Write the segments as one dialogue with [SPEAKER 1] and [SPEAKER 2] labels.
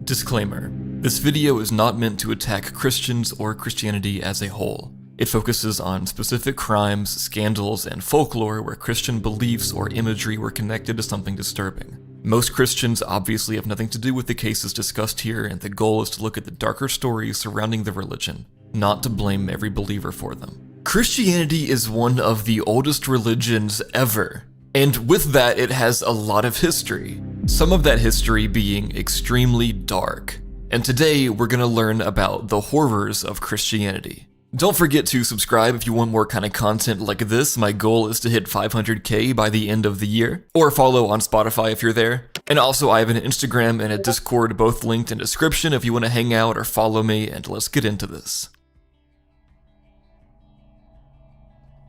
[SPEAKER 1] Disclaimer: this video is not meant to attack Christians or Christianity as a whole. It focuses on specific crimes, scandals, and folklore where Christian beliefs or imagery were connected to something disturbing. Most Christians obviously have nothing to do with the cases discussed here, and the goal is to look at the darker stories surrounding the religion, not to blame every believer for them. Christianity is one of the oldest religions ever, and with that it has a lot of history, some of that history being extremely dark. And today we're gonna learn about the horrors of Christianity. Don't forget to subscribe if you want more kind of content like this. My goal is to hit 500k by the end of the year, or follow on Spotify if you're there. And also I have an Instagram and a Discord, both linked in description if you want to hang out or follow me, and let's get into this.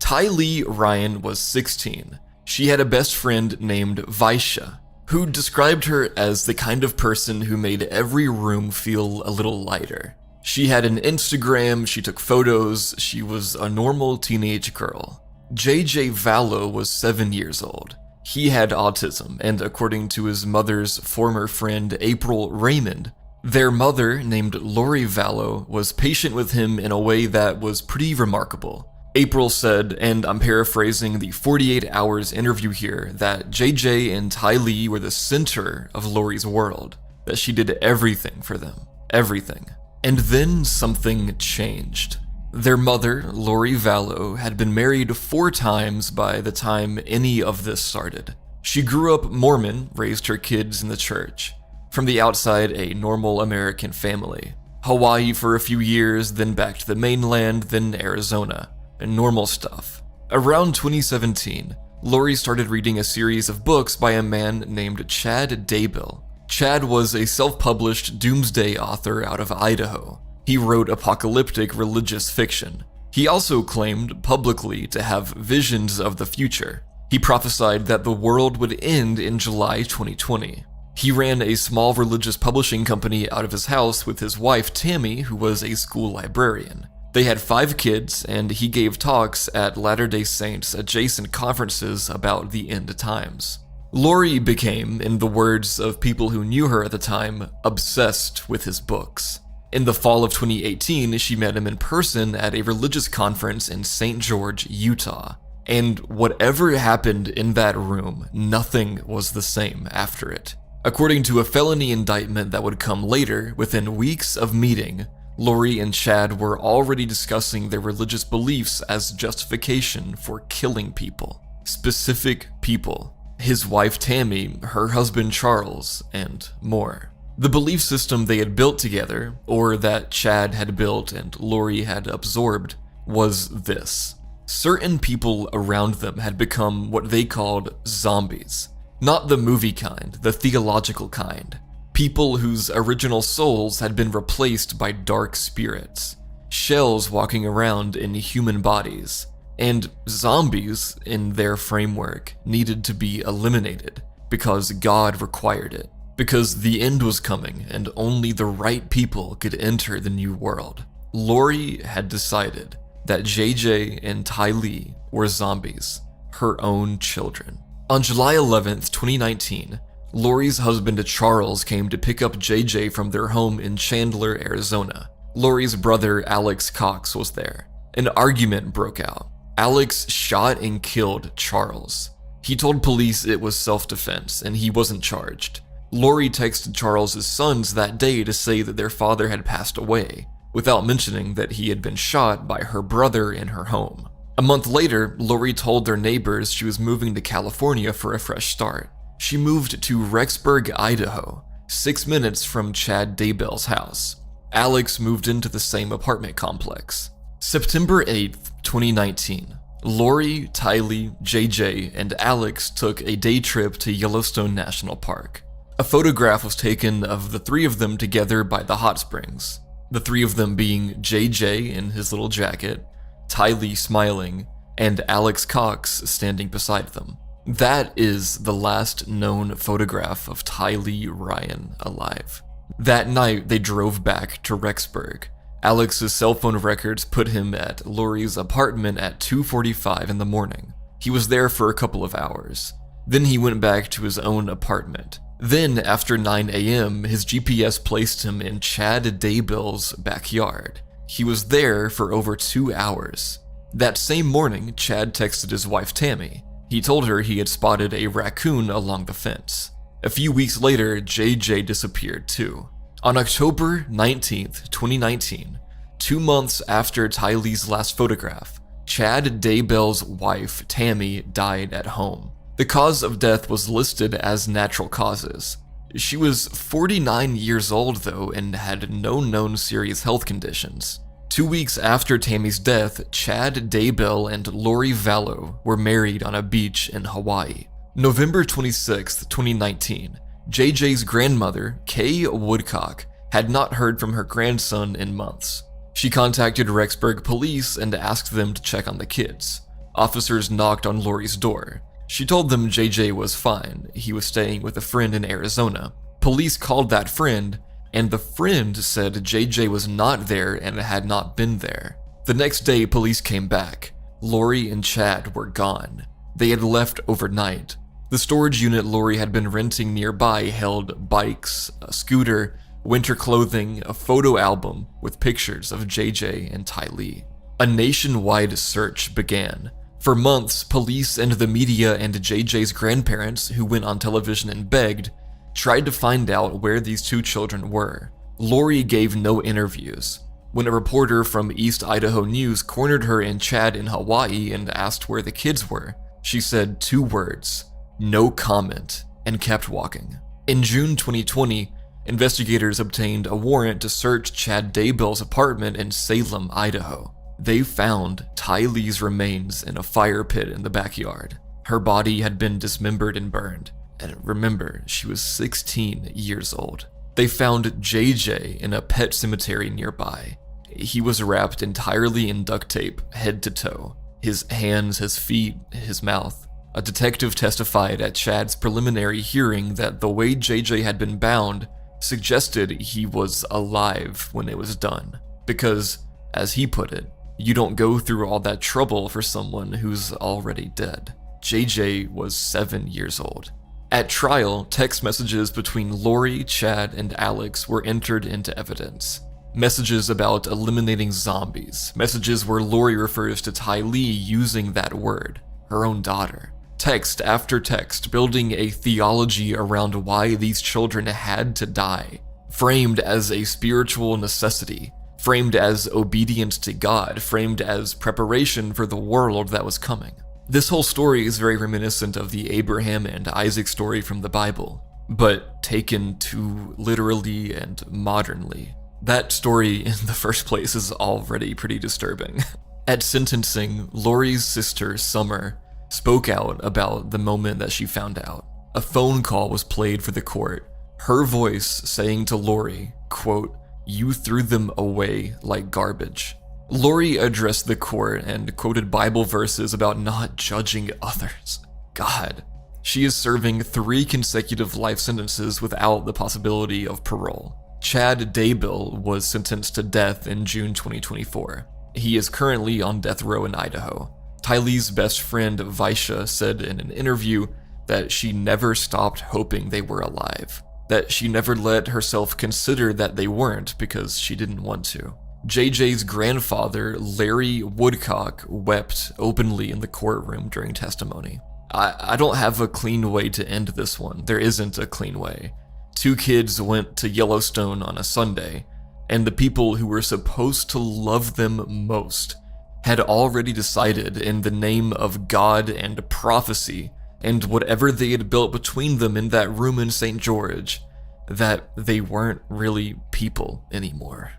[SPEAKER 1] Tylee Ryan was 16. She had a best friend named Vaisha, who described her as the kind of person who made every room feel a little lighter. She had an Instagram, she took photos, she was a normal teenage girl. JJ Vallow was 7 years old. He had autism, and according to his mother's former friend April Raymond, their mother, named Lori Vallow, was patient with him in a way that was pretty remarkable. April said, and I'm paraphrasing the 48 Hours interview here, that JJ and Tylee were the center of Lori's world, that she did everything for them. Everything. And then something changed. Their mother, Lori Vallow, had been married 4 times by the time any of this started. She grew up Mormon, raised her kids in the church. From the outside, a normal American family. Hawaii for a few years, then back to the mainland, then Arizona. And normal stuff. Around 2017, Lori started reading a series of books by a man named Chad Daybell. Chad was a self-published doomsday author out of Idaho. He wrote apocalyptic religious fiction. He also claimed publicly to have visions of the future. He prophesied that the world would end in July 2020. He ran a small religious publishing company out of his house with his wife Tammy, who was a school librarian. They had 5 kids, and he gave talks at Latter-day Saints adjacent conferences about the end times. Lori became, in the words of people who knew her at the time, obsessed with his books. In the fall of 2018, she met him in person at a religious conference in St. George, Utah. And whatever happened in that room, nothing was the same after it. According to a felony indictment that would come later, within weeks of meeting, Lori and Chad were already discussing their religious beliefs as justification for killing people. Specific people. His wife Tammy, her husband Charles, and more. The belief system they had built together, or that Chad had built and Lori had absorbed, was this. Certain people around them had become what they called zombies. Not the movie kind, the theological kind. People whose original souls had been replaced by dark spirits. Shells walking around in human bodies. And zombies, in their framework, needed to be eliminated because God required it. Because the end was coming and only the right people could enter the new world. Lori had decided that JJ and Tylee were zombies, her own children. On July 11th, 2019, Lori's husband Charles came to pick up JJ from their home in Chandler, Arizona. Lori's brother Alex Cox was there. An argument broke out. Alex shot and killed Charles. He told police it was self-defense and he wasn't charged. Lori texted Charles' sons that day to say that their father had passed away, without mentioning that he had been shot by her brother in her home. A month later, Lori told their neighbors she was moving to California for a fresh start. She moved to Rexburg, Idaho, 6 minutes from Chad Daybell's house. Alex moved into the same apartment complex. September 8th, 2019, Lori, Tylee, JJ, and Alex took a day trip to Yellowstone National Park. A photograph was taken of the 3 of them together by the hot springs. The 3 of them being JJ in his little jacket, Tylee smiling, and Alex Cox standing beside them. That is the last known photograph of Tylee Ryan alive. That night, they drove back to Rexburg. Alex's cell phone records put him at Lori's apartment at 2:45 in the morning. He was there for a couple of hours. Then he went back to his own apartment. Then, after 9 a.m., his GPS placed him in Chad Daybell's backyard. He was there for over 2 hours. That same morning, Chad texted his wife Tammy. He told her he had spotted a raccoon along the fence. A few weeks later, JJ disappeared too. On October 19th, 2019, 2 months after Tylee's last photograph, Chad Daybell's wife, Tammy, died at home. The cause of death was listed as natural causes. She was 49 years old though and had no known serious health conditions. 2 weeks after Tammy's death, Chad Daybell and Lori Vallow were married on a beach in Hawaii. November 26, 2019, JJ's grandmother, Kay Woodcock, had not heard from her grandson in months. She contacted Rexburg police and asked them to check on the kids. Officers knocked on Lori's door. She told them JJ was fine, he was staying with a friend in Arizona. Police called that friend, and the friend said JJ was not there and had not been there. The next day, police came back. Lori and Chad were gone. They had left overnight. The storage unit Lori had been renting nearby held bikes, a scooter, winter clothing, a photo album with pictures of JJ and Tylee. A nationwide search began. For months, police and the media and JJ's grandparents, who went on television and begged, tried to find out where these two children were. Lori gave no interviews. When a reporter from East Idaho News cornered her in Chad in Hawaii and asked where the kids were, she said 2 words, "No comment," and kept walking. In June 2020, investigators obtained a warrant to search Chad Daybell's apartment in Salem, Idaho. They found Tylee's remains in a fire pit in the backyard. Her body had been dismembered and burned. And remember, she was 16 years old. They found JJ in a pet cemetery nearby. He was wrapped entirely in duct tape, head to toe. His hands, his feet, his mouth. A detective testified at Chad's preliminary hearing that the way JJ had been bound suggested he was alive when it was done. Because, as he put it, you don't go through all that trouble for someone who's already dead. JJ was 7 years old. At trial, text messages between Lori, Chad, and Alex were entered into evidence. Messages about eliminating zombies, messages where Lori refers to Tylee using that word, her own daughter. Text after text building a theology around why these children had to die, framed as a spiritual necessity, framed as obedience to God, framed as preparation for the world that was coming. This whole story is very reminiscent of the Abraham and Isaac story from the Bible, but taken too literally and modernly. That story in the first place is already pretty disturbing. At sentencing, Lori's sister, Summer, spoke out about the moment that she found out. A phone call was played for the court, her voice saying to Lori, quote, "You threw them away like garbage." Lori addressed the court and quoted Bible verses about not judging others. God. She is serving 3 consecutive life sentences without the possibility of parole. Chad Daybell was sentenced to death in June 2024. He is currently on death row in Idaho. Tylee's best friend, Vaisha, said in an interview that she never stopped hoping they were alive, that she never let herself consider that they weren't because she didn't want to. JJ's grandfather, Larry Woodcock, wept openly in the courtroom during testimony. I don't have a clean way to end this one. There isn't a clean way. 2 kids went to Yellowstone on a Sunday, and the people who were supposed to love them most had already decided in the name of God and prophecy and whatever they had built between them in that room in St. George, that they weren't really people anymore.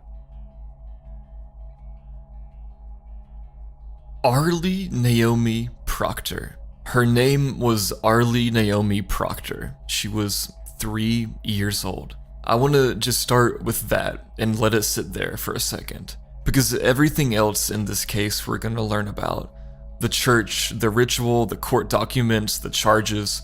[SPEAKER 1] Arlie Naomi Proctor. Her name was Arlie Naomi Proctor. She was 3 years old. I want to just start with that and let it sit there for a second, because everything else in this case we're going to learn about, the church, the ritual, the court documents, the charges,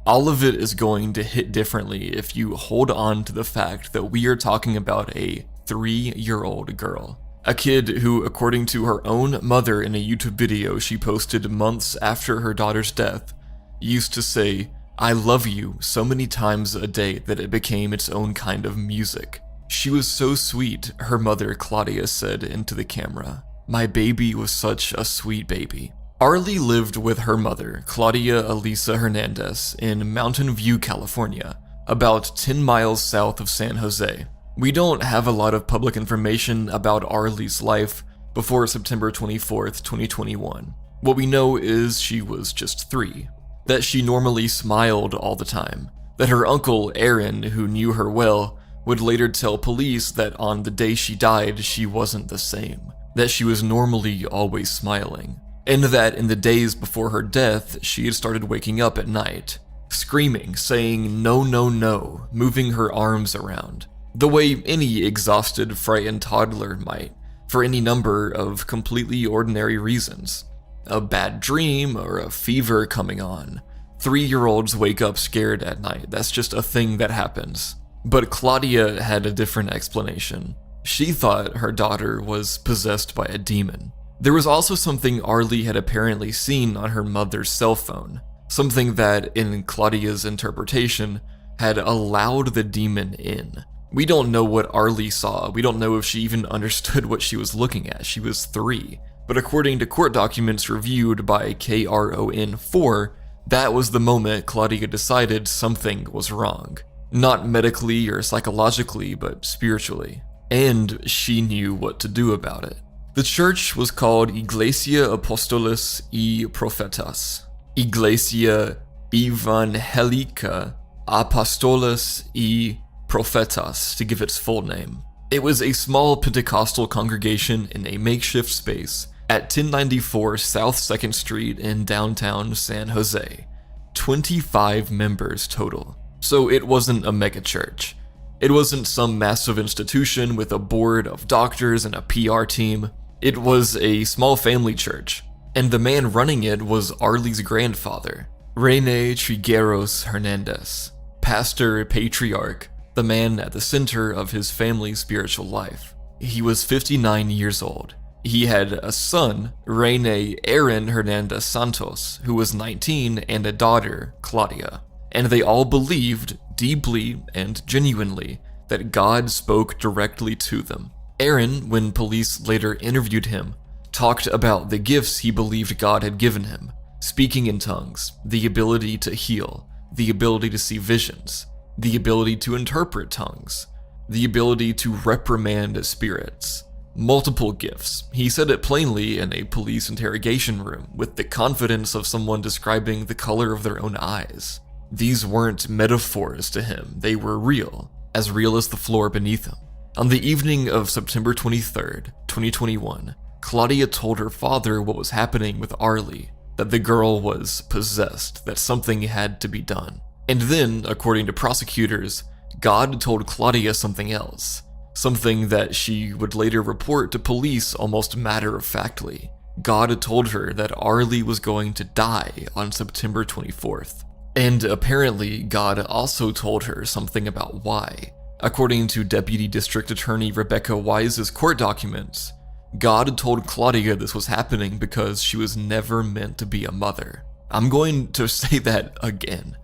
[SPEAKER 1] all of it is going to hit differently if you hold on to the fact that we are talking about a 3-year-old girl. A kid who, according to her own mother in a YouTube video she posted months after her daughter's death, used to say, "I love you" so many times a day that it became its own kind of music. She was so sweet, her mother Claudia said into the camera. "My baby was such a sweet baby." Arlie lived with her mother, Claudia Elisa Hernandez, in Mountain View, California, about 10 miles south of San Jose. We don't have a lot of public information about Arlie's life before September 24th, 2021. What we know is she was just 3, that she normally smiled all the time, that her uncle Aaron, who knew her well, would later tell police that on the day she died she wasn't the same, that she was normally always smiling, and that in the days before her death she had started waking up at night, screaming, saying "no, no, no," moving her arms around, the way any exhausted, frightened toddler might, for any number of completely ordinary reasons. A bad dream or a fever coming on. 3-year-olds wake up scared at night. That's just a thing that happens. But Claudia had a different explanation. She thought her daughter was possessed by a demon. There was also something Arlie had apparently seen on her mother's cell phone, something that, in Claudia's interpretation, had allowed the demon in. We don't know what Arlie saw. We don't know if she even understood what she was looking at. She was 3. But according to court documents reviewed by KRON4, that was the moment Claudia decided something was wrong. Not medically or psychologically, but spiritually. And she knew what to do about it. The church was called Iglesia Apostolis y Profetas. Iglesia Evangelica Apostolis y Profetas, to give its full name. It was a small Pentecostal congregation in a makeshift space at 1094 South 2nd Street in downtown San Jose. 25 members total. So it wasn't a megachurch. It wasn't some massive institution with a board of doctors and a PR team. It was a small family church, and the man running it was Arlie's grandfather, Rene Trigueros Hernandez, pastor, patriarch, the man at the center of his family's spiritual life. He was 59 years old. He had a son, Rene Aaron Hernandez Santos, who was 19, and a daughter, Claudia. And they all believed, deeply and genuinely, that God spoke directly to them. Aaron, when police later interviewed him, talked about the gifts he believed God had given him: speaking in tongues, the ability to heal, the ability to see visions, the ability to interpret tongues, the ability to reprimand spirits. Multiple gifts. He said it plainly in a police interrogation room with the confidence of someone describing the color of their own eyes. These weren't metaphors to him, they were real as the floor beneath him. On the evening of September 23rd, 2021, Claudia told her father what was happening with Arlie, that the girl was possessed, that something had to be done. And then, according to prosecutors, God told Claudia something else, something that she would later report to police almost matter-of-factly. God told her that Arlie was going to die on September 24th. And apparently, God also told her something about why. According to Deputy District Attorney Rebecca Wise's court documents, God told Claudia this was happening because she was never meant to be a mother. I'm going to say that again.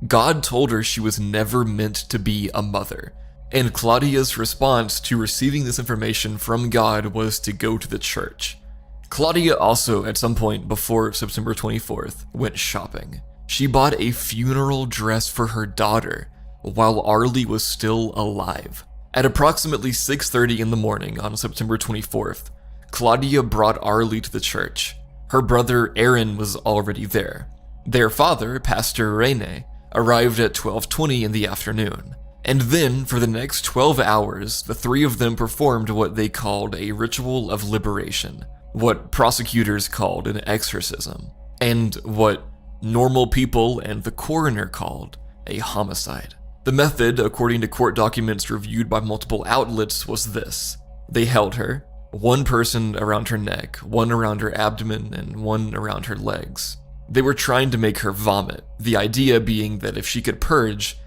[SPEAKER 1] God told her she was never meant to be a mother. And Claudia's response to receiving this information from God was to go to the church. Claudia also, at some point before September 24th, went shopping. She bought a funeral dress for her daughter while Arlie was still alive. At approximately 6:30 in the morning on September 24th, Claudia brought Arlie to the church. Her brother Aaron was already there. Their father, Pastor Rene, arrived at 12:20 in the afternoon. And then, for the next 12 hours, the 3 of them performed what they called a ritual of liberation, what prosecutors called an exorcism, and what normal people and the coroner called a homicide. The method, according to court documents reviewed by multiple outlets, was this. They held her, one person around her neck, one around her abdomen, and one around her legs. They were trying to make her vomit, the idea being that if she could purge,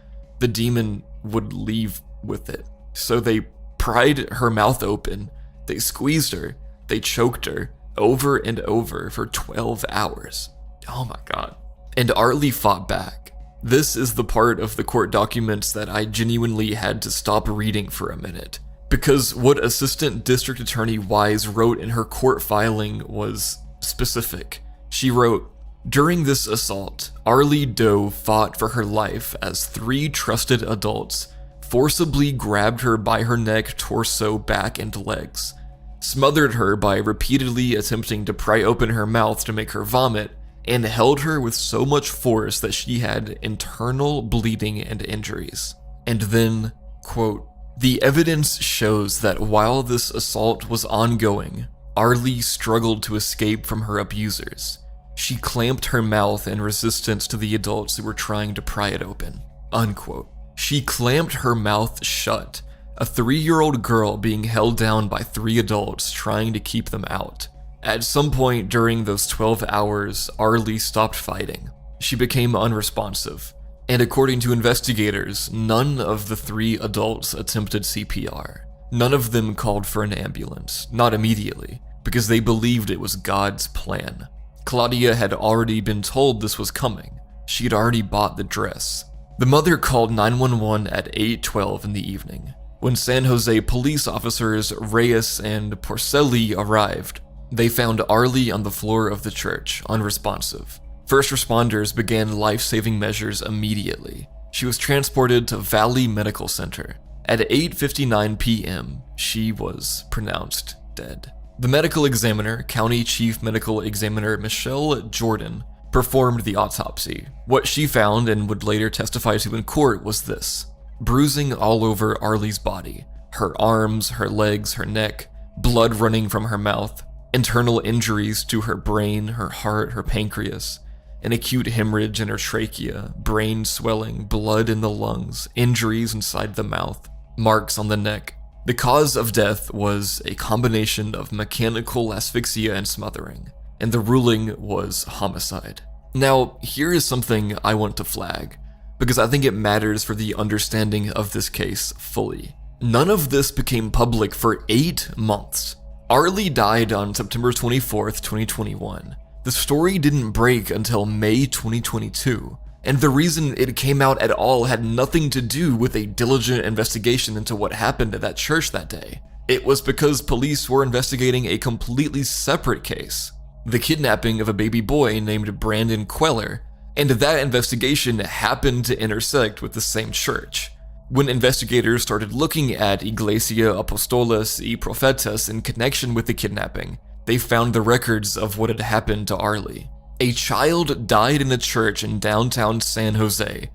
[SPEAKER 1] the demon would leave with it. So they pried her mouth open, they squeezed her, they choked her over and over for 12 hours. Oh my god. And Arlie fought back. This is the part of the court documents that I genuinely had to stop reading for a minute, because what Assistant District Attorney Wise wrote in her court filing was specific. She wrote, "During this assault, Arlie Doe fought for her life as 3 trusted adults forcibly grabbed her by her neck, torso, back, and legs, smothered her by repeatedly attempting to pry open her mouth to make her vomit, and held her with so much force that she had internal bleeding and injuries." And then, quote, "The evidence shows that while this assault was ongoing, Arlie struggled to escape from her abusers. She clamped her mouth in resistance to the adults who were trying to pry it open." Unquote. She clamped her mouth shut, a 3-year-old girl being held down by 3 adults trying to keep them out. At some point during those 12 hours, Arlie stopped fighting. She became unresponsive, and according to investigators, none of the 3 adults attempted CPR. None of them called for an ambulance, not immediately, because they believed it was God's plan. Claudia had already been told this was coming. She had already bought the dress. The mother called 911 at 8:12 in the evening. When San Jose police officers Reyes and Porcelli arrived, they found Arlie on the floor of the church, unresponsive. First responders began life-saving measures immediately. She was transported to Valley Medical Center. At 8:59 p.m., she was pronounced dead. The medical examiner, County Chief Medical Examiner Michelle Jordan, performed the autopsy. What she found and would later testify to in court was this: bruising all over Arlie's body, her arms, her legs, her neck, blood running from her mouth, internal injuries to her brain, her heart, her pancreas, an acute hemorrhage in her trachea, brain swelling, blood in the lungs, injuries inside the mouth, marks on the neck. The cause of death was a combination of mechanical asphyxia and smothering, and the ruling was homicide. Now, here is something I want to flag, because I think it matters for the understanding of this case fully. None of this became public for 8 months. Arlie died on September 24th, 2021. The story didn't break until May 2022, and the reason it came out at all had nothing to do with a diligent investigation into what happened at that church that day. It was because police were investigating a completely separate case, the kidnapping of a baby boy named Brandon Queller, and that investigation happened to intersect with the same church. When investigators started looking at Iglesia Apostoles y Profetas in connection with the kidnapping, they found the records of what had happened to Arlie. A child died in a church in downtown San Jose,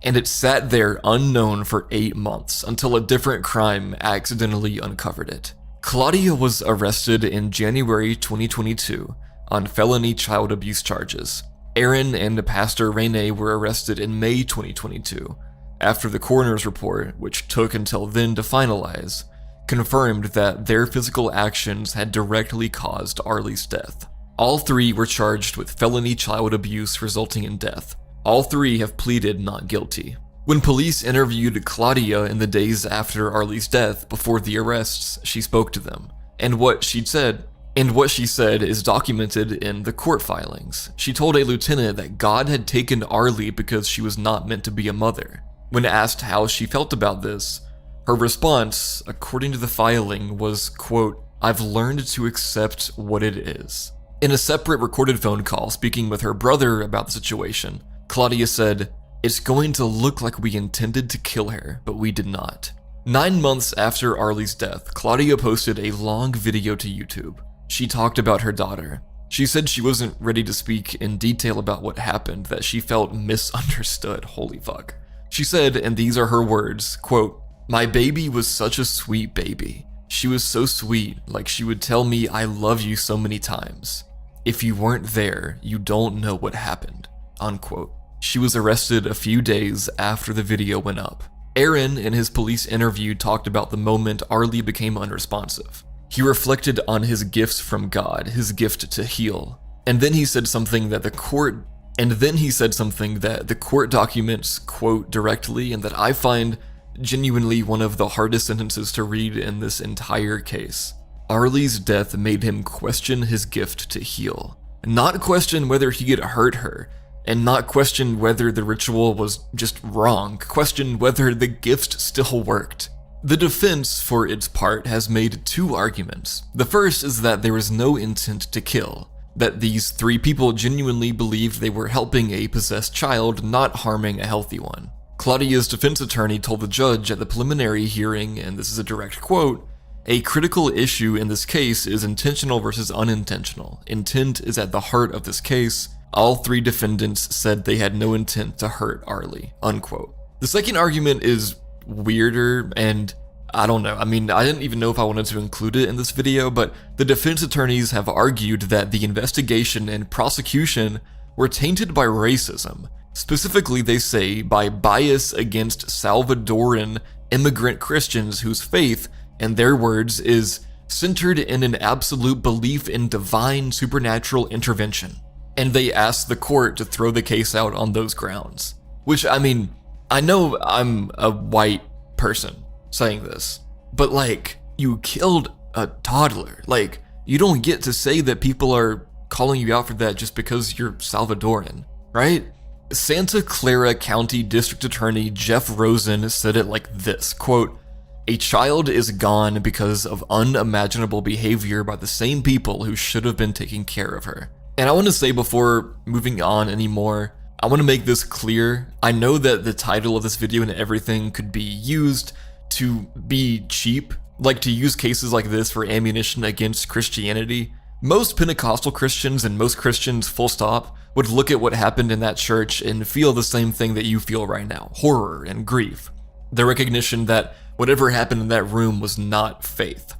[SPEAKER 1] and it sat there unknown for 8 months until a different crime accidentally uncovered it. Claudia was arrested in January 2022 on felony child abuse charges. Aaron and Pastor Rene were arrested in May 2022, after the coroner's report, which took until then to finalize, confirmed that their physical actions had directly caused Arlie's death. All 3 were charged with felony child abuse resulting in death. All 3 have pleaded not guilty. When police interviewed Claudia in the days after Arlie's death before the arrests, she spoke to them. And what she said is documented in the court filings. She told a lieutenant that God had taken Arlie because she was not meant to be a mother. When asked how she felt about this, her response, according to the filing, was, quote, "I've learned to accept what it is." In a separate recorded phone call speaking with her brother about the situation, Claudia said, "It's going to look like we intended to kill her, but we did not." 9 months after Arlie's death, Claudia posted a long video to YouTube. She talked about her daughter. She said she wasn't ready to speak in detail about what happened, that she felt misunderstood. Holy fuck. She said, and these are her words, quote, "My baby was such a sweet baby. She was so sweet, like she would tell me I love you so many times. If you weren't there, you don't know what happened," unquote. She was arrested a few days after the video went up. Aaron, in his police interview, talked about the moment Arlie became unresponsive. He reflected on his gifts from God, his gift to heal. And then he said something that the court documents quote directly, and that I find genuinely one of the hardest sentences to read in this entire case. Arlie's death made him question his gift to heal. Not question whether he had hurt her, and not question whether the ritual was just wrong, question whether the gift still worked. The defense, for its part, has made two arguments. The first is that there was no intent to kill, that these three people genuinely believed they were helping a possessed child, not harming a healthy one. Claudia's defense attorney told the judge at the preliminary hearing, and this is a direct quote, "A critical issue in this case is intentional versus unintentional. Intent is at the heart of this case. All three defendants said they had no intent to hurt Arlie," unquote. The second argument is weirder, and I don't know. I mean, I didn't even know if I wanted to include it in this video, but the defense attorneys have argued that the investigation and prosecution were tainted by racism. Specifically, they say by bias against Salvadoran immigrant Christians whose faith, in their words, is centered in an absolute belief in divine supernatural intervention. And they asked the court to throw the case out on those grounds. Which, I mean, I know I'm a white person saying this, but like, you killed a toddler. Like, you don't get to say that people are calling you out for that just because you're Salvadoran, right? Santa Clara County District Attorney Jeff Rosen said it like this, quote, "A child is gone because of unimaginable behavior by the same people who should have been taking care of her." And I want to say before moving on anymore, I want to make this clear. I know that the title of this video and everything could be used to be cheap, like to use cases like this for ammunition against Christianity. Most Pentecostal Christians and most Christians, full stop, would look at what happened in that church and feel the same thing that you feel right now, horror and grief. The recognition that whatever happened in that room was not faith.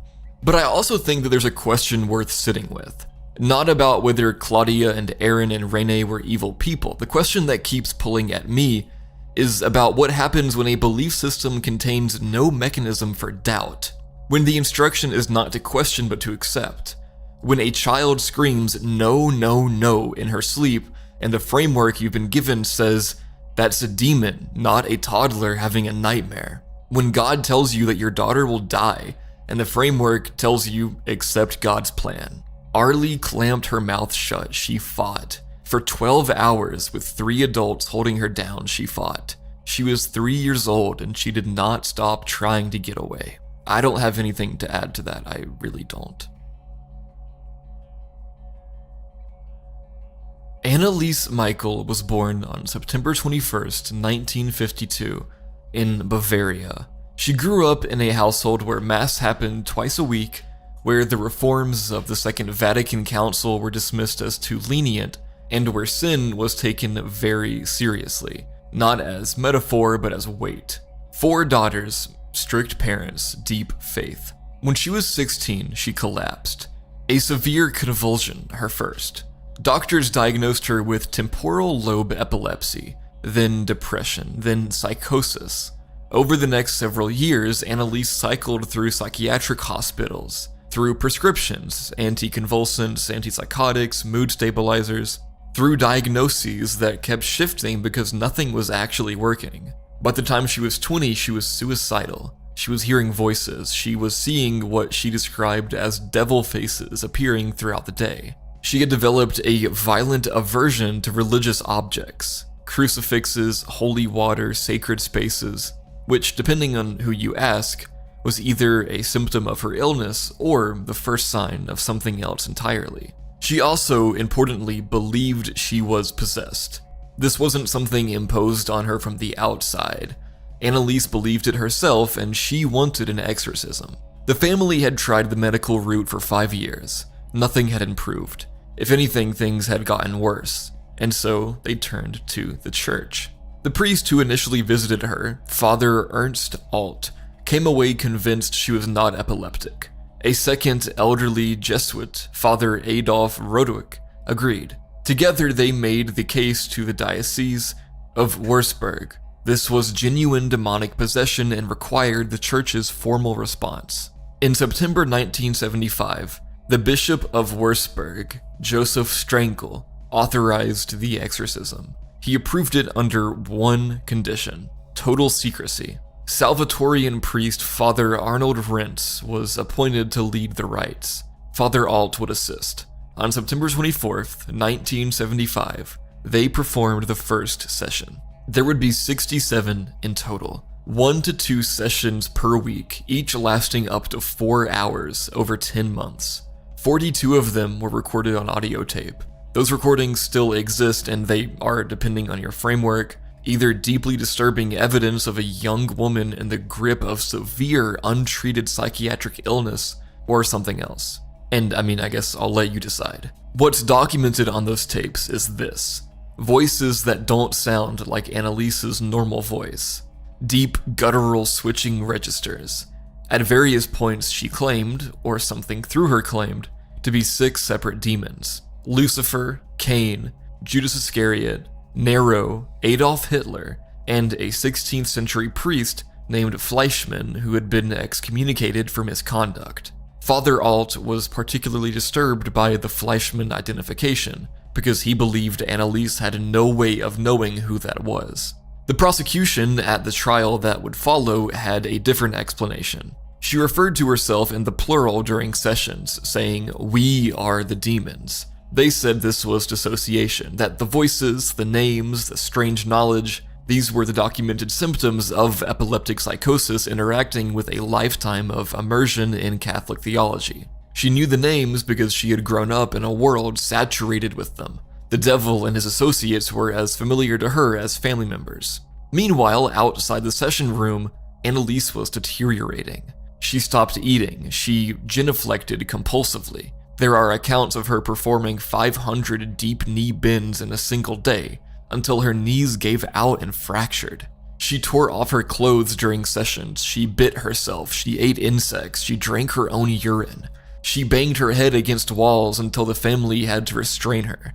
[SPEAKER 1] But I also think that there's a question worth sitting with. Not about whether Claudia and Aaron and Rene were evil people. The question that keeps pulling at me is about what happens when a belief system contains no mechanism for doubt. When the instruction is not to question but to accept. When a child screams no, no, no in her sleep and the framework you've been given says that's a demon, not a toddler having a nightmare. When God tells you that your daughter will die and the framework tells you accept God's plan. Arlie clamped her mouth shut. She fought. For 12 hours with 3 adults holding her down, she fought. She was 3 years old and she did not stop trying to get away. I don't have anything to add to that. I really don't. Anneliese Michael was born on September 21st, 1952, in Bavaria. She grew up in a household where Mass happened twice a week, where the reforms of the Second Vatican Council were dismissed as too lenient, and where sin was taken very seriously, not as metaphor but as weight. 4 daughters, strict parents, deep faith. When she was 16, she collapsed. A severe convulsion, her first. Doctors diagnosed her with temporal lobe epilepsy, then depression, then psychosis. Over the next several years, Anneliese cycled through psychiatric hospitals, through prescriptions, anticonvulsants, antipsychotics, mood stabilizers, through diagnoses that kept shifting because nothing was actually working. By the time she was 20, she was suicidal. She was hearing voices. She was seeing what she described as devil faces appearing throughout the day. She had developed a violent aversion to religious objects, crucifixes, holy water, sacred spaces, which, depending on who you ask, was either a symptom of her illness or the first sign of something else entirely. She also, importantly, believed she was possessed. This wasn't something imposed on her from the outside. Anneliese believed it herself, and she wanted an exorcism. The family had tried the medical route for 5 years. Nothing had improved. If anything, things had gotten worse, and so they turned to the church. The priest who initially visited her, Father Ernst Alt, came away convinced she was not epileptic. A second elderly Jesuit, Father Adolf Rodwick, agreed. Together they made the case to the Diocese of Würzburg. This was genuine demonic possession and required the church's formal response. In September 1975, the Bishop of Würzburg, Joseph Strankel, authorized the exorcism. He approved it under one condition: total secrecy. Salvatorian priest Father Arnold Rentz was appointed to lead the rites. Father Alt would assist. On September 24th, 1975, they performed the first session. There would be 67 in total, 1 to 2 sessions per week, each lasting up to 4 hours over 10 months. 42 of them were recorded on audio tape. Those recordings still exist, and they are, depending on your framework, either deeply disturbing evidence of a young woman in the grip of severe untreated psychiatric illness, or something else. And I guess I'll let you decide. What's documented on those tapes is this: voices that don't sound like Annalise's normal voice. Deep, guttural switching registers. At various points she claimed, or something through her claimed, to be 6 separate demons. Lucifer, Cain, Judas Iscariot, Nero, Adolf Hitler, and a 16th century priest named Fleischmann who had been excommunicated for misconduct. Father Alt was particularly disturbed by the Fleischmann identification, because he believed Annalise had no way of knowing who that was. The prosecution at the trial that would follow had a different explanation. She referred to herself in the plural during sessions, saying, "We are the demons." They said this was dissociation, that the voices, the names, the strange knowledge, these were the documented symptoms of epileptic psychosis interacting with a lifetime of immersion in Catholic theology. She knew the names because she had grown up in a world saturated with them. The devil and his associates were as familiar to her as family members. Meanwhile, outside the session room, Annalise was deteriorating. She stopped eating. She genuflected compulsively. There are accounts of her performing 500 deep knee bends in a single day, until her knees gave out and fractured. She tore off her clothes during sessions. She bit herself. She ate insects. She drank her own urine. She banged her head against walls until the family had to restrain her.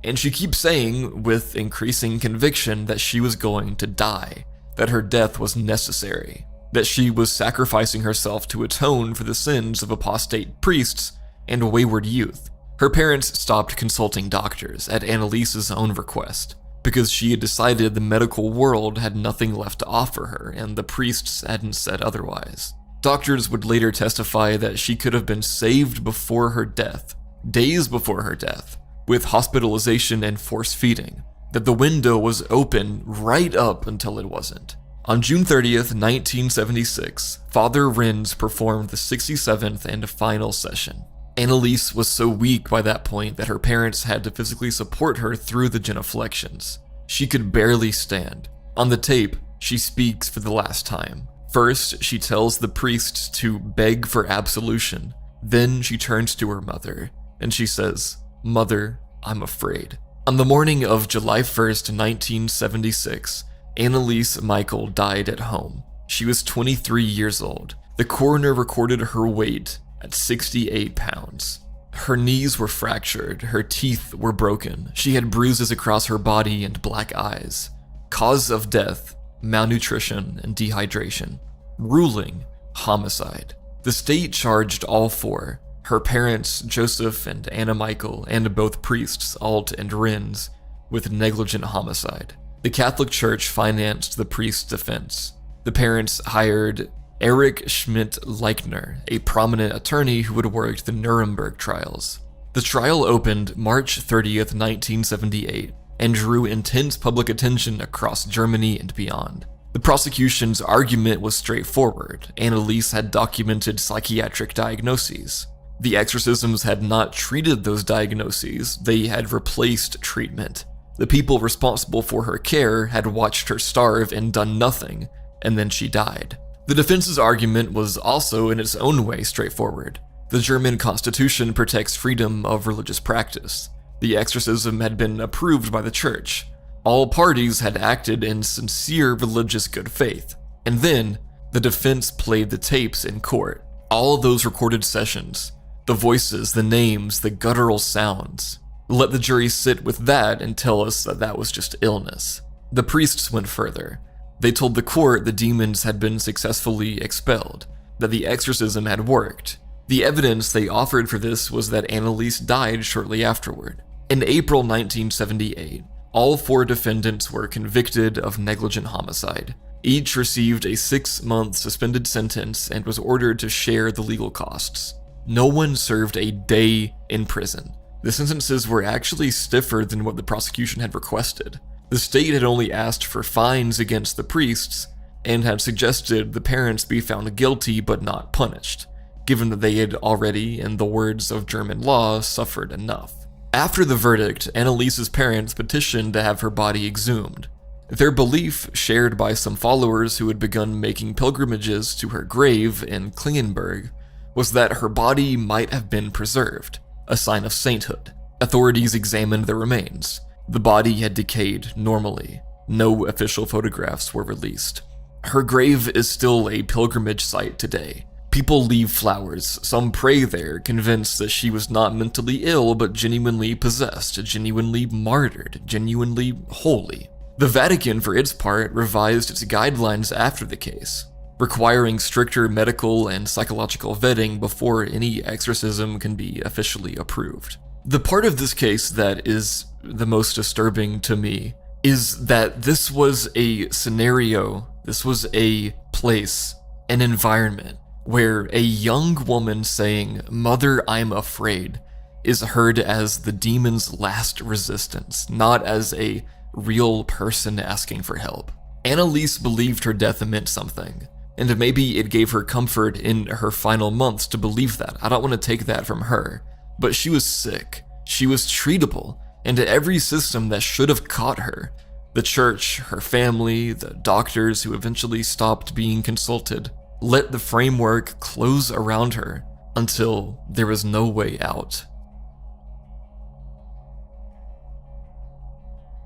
[SPEAKER 1] And she keeps saying, with increasing conviction, that she was going to die, that her death was necessary, that she was sacrificing herself to atone for the sins of apostate priests and wayward youth. Her parents stopped consulting doctors at Annalise's own request, because she had decided the medical world had nothing left to offer her, and the priests hadn't said otherwise. Doctors would later testify that she could have been saved before her death, days before her death, with hospitalization and force feeding, that the window was open right up until it wasn't. On June 30th, 1976, Father Renz performed the 67th and final session. Annalise was so weak by that point that her parents had to physically support her through the genuflections. She could barely stand. On the tape, she speaks for the last time. First, she tells the priests to beg for absolution. Then she turns to her mother, and she says, "Mother, I'm afraid." On the morning of July 1st, 1976, Annalise Michael died at home. She was 23 years old. The coroner recorded her weight at 68 pounds. Her knees were fractured, her teeth were broken, she had bruises across her body and black eyes. Cause of death, malnutrition and dehydration. Ruling, homicide. The state charged all 4, her parents, Joseph and Anna Michael, and both priests, Alt and Renz, with negligent homicide. The Catholic Church financed the priest's defense. The parents hired Erich Schmidt-Leichner, a prominent attorney who had worked the Nuremberg trials. The trial opened March 30th, 1978, and drew intense public attention across Germany and beyond. The prosecution's argument was straightforward. Annalise had documented psychiatric diagnoses. The exorcisms had not treated those diagnoses, they had replaced treatment. The people responsible for her care had watched her starve and done nothing, and then she died. The defense's argument was also in its own way straightforward. The German Constitution protects freedom of religious practice. The exorcism had been approved by the church. All parties had acted in sincere religious good faith. And then, the defense played the tapes in court. All of those recorded sessions. The voices, the names, the guttural sounds. Let the jury sit with that and tell us that that was just illness. The priests went further. They told the court the demons had been successfully expelled, that the exorcism had worked. The evidence they offered for this was that Annalise died shortly afterward. In April 1978, all 4 defendants were convicted of negligent homicide. Each received a 6-month suspended sentence and was ordered to share the legal costs. No one served a day in prison. The sentences were actually stiffer than what the prosecution had requested. The state had only asked for fines against the priests and had suggested the parents be found guilty but not punished, given that they had already, in the words of German law, suffered enough. After the verdict, Annaliese's parents petitioned to have her body exhumed. Their belief, shared by some followers who had begun making pilgrimages to her grave in Klingenberg, was that her body might have been preserved, a sign of sainthood. Authorities examined the remains. The body had decayed normally. No official photographs were released. Her grave is still a pilgrimage site today. People leave flowers, some pray there, convinced that she was not mentally ill but genuinely possessed, genuinely martyred, genuinely holy. The Vatican, for its part, revised its guidelines after the case, requiring stricter medical and psychological vetting before any exorcism can be officially approved. The part of this case that is the most disturbing to me is that this was a scenario, this was a place, an environment, where a young woman saying, "Mother, I'm afraid," is heard as the demon's last resistance, not as a real person asking for help. Annalise believed her death meant something, and maybe it gave her comfort in her final months to believe that. I don't want to take that from her, but she was sick, she was treatable, and every system that should have caught her, the church, her family, the doctors who eventually stopped being consulted, let the framework close around her until there was no way out.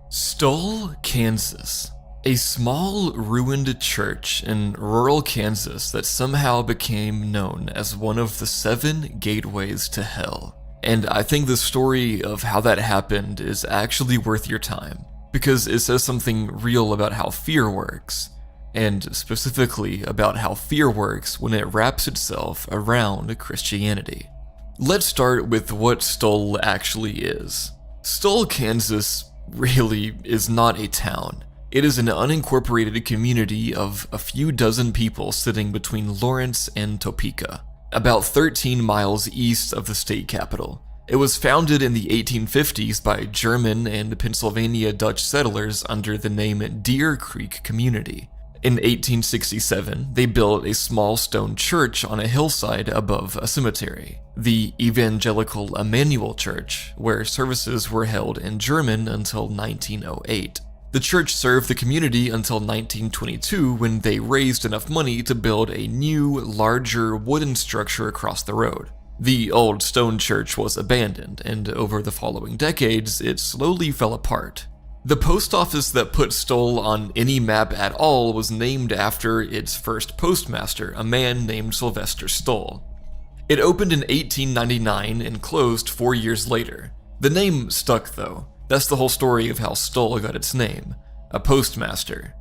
[SPEAKER 1] Stoll, Kansas. A small, ruined church in rural Kansas that somehow became known as one of the 7 gateways to hell. And I think the story of how that happened is actually worth your time, because it says something real about how fear works, and specifically about how fear works when it wraps itself around Christianity. Let's start with what Stoll actually is. Stoll, Kansas really is not a town. It is an unincorporated community of a few dozen people sitting between Lawrence and Topeka, about 13 miles east of the state capital. It was founded in the 1850s by German and Pennsylvania Dutch settlers under the name Deer Creek Community. In 1867, they built a small stone church on a hillside above a cemetery, the Evangelical Emmanuel Church, where services were held in German until 1908. The church served the community until 1922, when they raised enough money to build a new, larger wooden structure across the road. The old stone church was abandoned, and over the following decades, it slowly fell apart. The post office that put Stoll on any map at all was named after its first postmaster, a man named Sylvester Stoll. It opened in 1899 and closed 4 years later. The name stuck though. That's the whole story of how Stoll got its name. A postmaster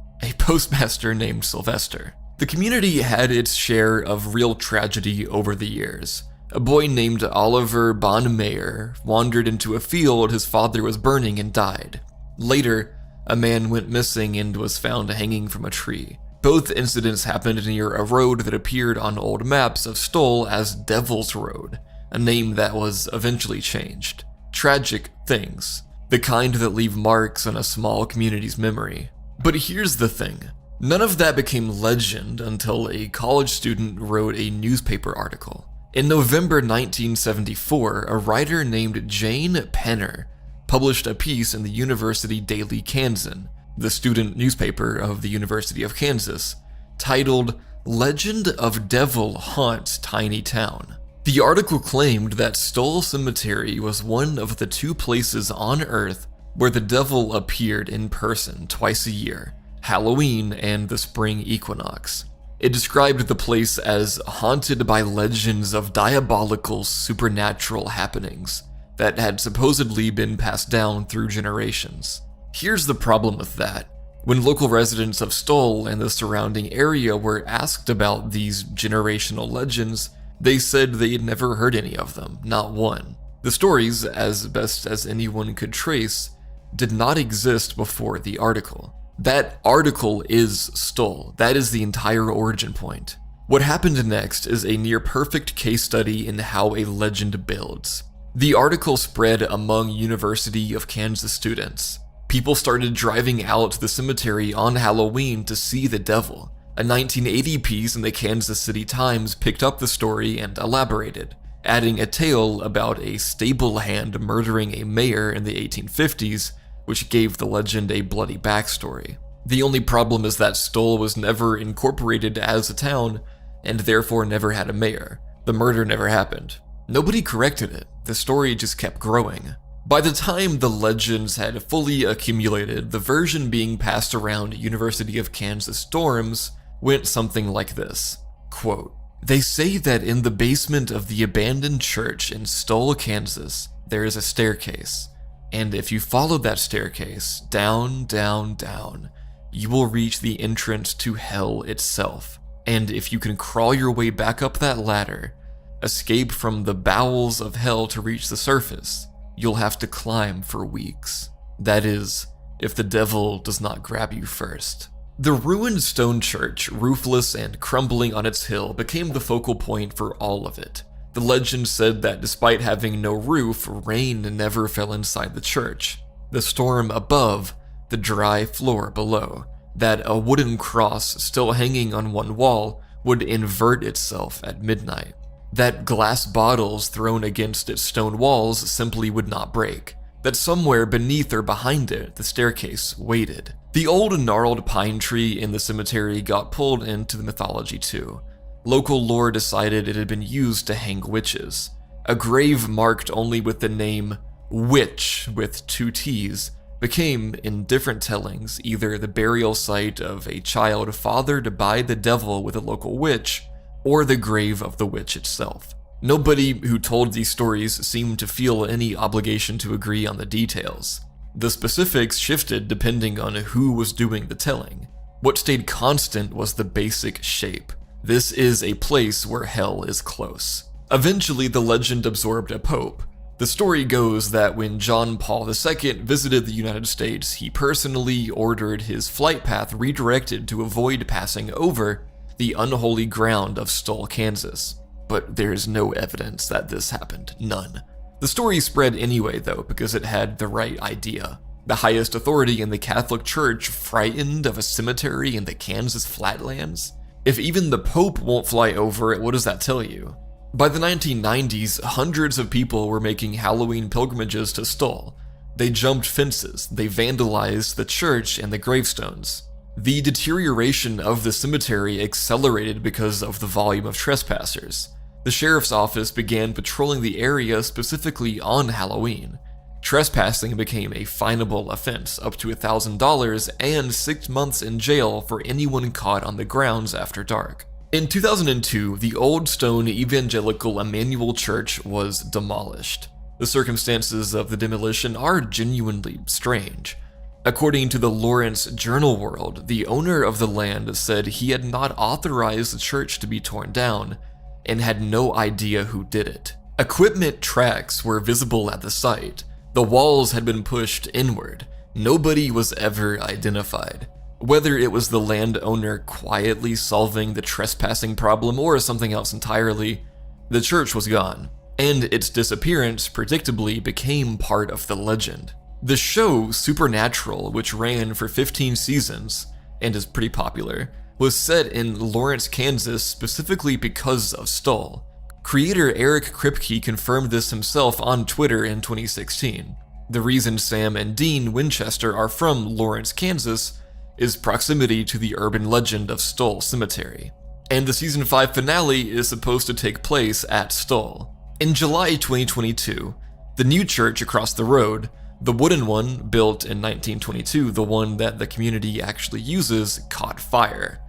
[SPEAKER 1] named Sylvester. The community had its share of real tragedy over the years. A boy named Oliver Bondmeyer wandered into a field his father was burning and died. Later, a man went missing and was found hanging from a tree. Both incidents happened near a road that appeared on old maps of Stoll as Devil's Road, a name that was eventually changed. Tragic things, the kind that leave marks on a small community's memory. But here's the thing. None of that became legend until a college student wrote a newspaper article. In November 1974, a writer named Jane Penner published a piece in the University Daily Kansan, the student newspaper of the University of Kansas, titled "Legend of Devil Haunts Tiny Town." The article claimed that Stoll Cemetery was one of the 2 places on Earth where the devil appeared in person twice a year, Halloween and the spring equinox. It described the place as haunted by legends of diabolical supernatural happenings that had supposedly been passed down through generations. Here's the problem with that. When local residents of Stoll and the surrounding area were asked about these generational legends, they said they had never heard any of them, not one. The stories, as best as anyone could trace, did not exist before the article. That article is Stoll. That is the entire origin point. What happened next is a near-perfect case study in how a legend builds. The article spread among University of Kansas students. People started driving out to the cemetery on Halloween to see the devil. A 1980 piece in the Kansas City Times picked up the story and elaborated, adding a tale about a stable hand murdering a mayor in the 1850s, which gave the legend a bloody backstory. The only problem is that Stoll was never incorporated as a town, and therefore never had a mayor. The murder never happened. Nobody corrected it. The story just kept growing. By the time the legends had fully accumulated, the version being passed around University of Kansas dorms went something like this. Quote, "They say that in the basement of the abandoned church in Stoll, Kansas, there is a staircase. And if you follow that staircase, down, down, down, you will reach the entrance to hell itself. And if you can crawl your way back up that ladder, escape from the bowels of hell to reach the surface, you'll have to climb for weeks. That is, if the devil does not grab you first." The ruined stone church, roofless and crumbling on its hill, became the focal point for all of it. The legend said that despite having no roof, rain never fell inside the church. The storm above, the dry floor below. That a wooden cross still hanging on one wall would invert itself at midnight. That glass bottles thrown against its stone walls simply would not break. That somewhere beneath or behind it, the staircase waited. The old gnarled pine tree in the cemetery got pulled into the mythology too. Local lore decided it had been used to hang witches. A grave marked only with the name Witch with 2 T's became, in different tellings, either the burial site of a child fathered by the devil with a local witch, or the grave of the witch itself. Nobody who told these stories seemed to feel any obligation to agree on the details. The specifics shifted depending on who was doing the telling. What stayed constant was the basic shape. This is a place where hell is close. Eventually, the legend absorbed a pope. The story goes that when John Paul II visited the United States, he personally ordered his flight path redirected to avoid passing over the unholy ground of Stoll, Kansas. But there's no evidence that this happened, none. The story spread anyway though, because it had the right idea. The highest authority in the Catholic Church frightened of a cemetery in the Kansas flatlands? If even the Pope won't fly over it, what does that tell you? By the 1990s, hundreds of people were making Halloween pilgrimages to Stoll. They jumped fences, they vandalized the church and the gravestones. The deterioration of the cemetery accelerated because of the volume of trespassers. The sheriff's office began patrolling the area specifically on Halloween. Trespassing became a finable offense, up to $1,000 and 6 months in jail for anyone caught on the grounds after dark. In 2002, the old stone evangelical Emmanuel Church was demolished. The circumstances of the demolition are genuinely strange. According to the Lawrence Journal World, the owner of the land said he had not authorized the church to be torn down and had no idea who did it. Equipment tracks were visible at the site. The walls had been pushed inward. Nobody was ever identified. Whether it was the landowner quietly solving the trespassing problem or something else entirely, the church was gone, and its disappearance predictably became part of the legend. The show Supernatural, which ran for 15 seasons and is pretty popular, was set in Lawrence, Kansas specifically because of Stoll. Creator Eric Kripke confirmed this himself on Twitter in 2016. The reason Sam and Dean Winchester are from Lawrence, Kansas is proximity to the urban legend of Stoll Cemetery. And the season 5 finale is supposed to take place at Stoll. In July 2022, the new church across the road, the wooden one built in 1922, the one that the community actually uses, caught fire,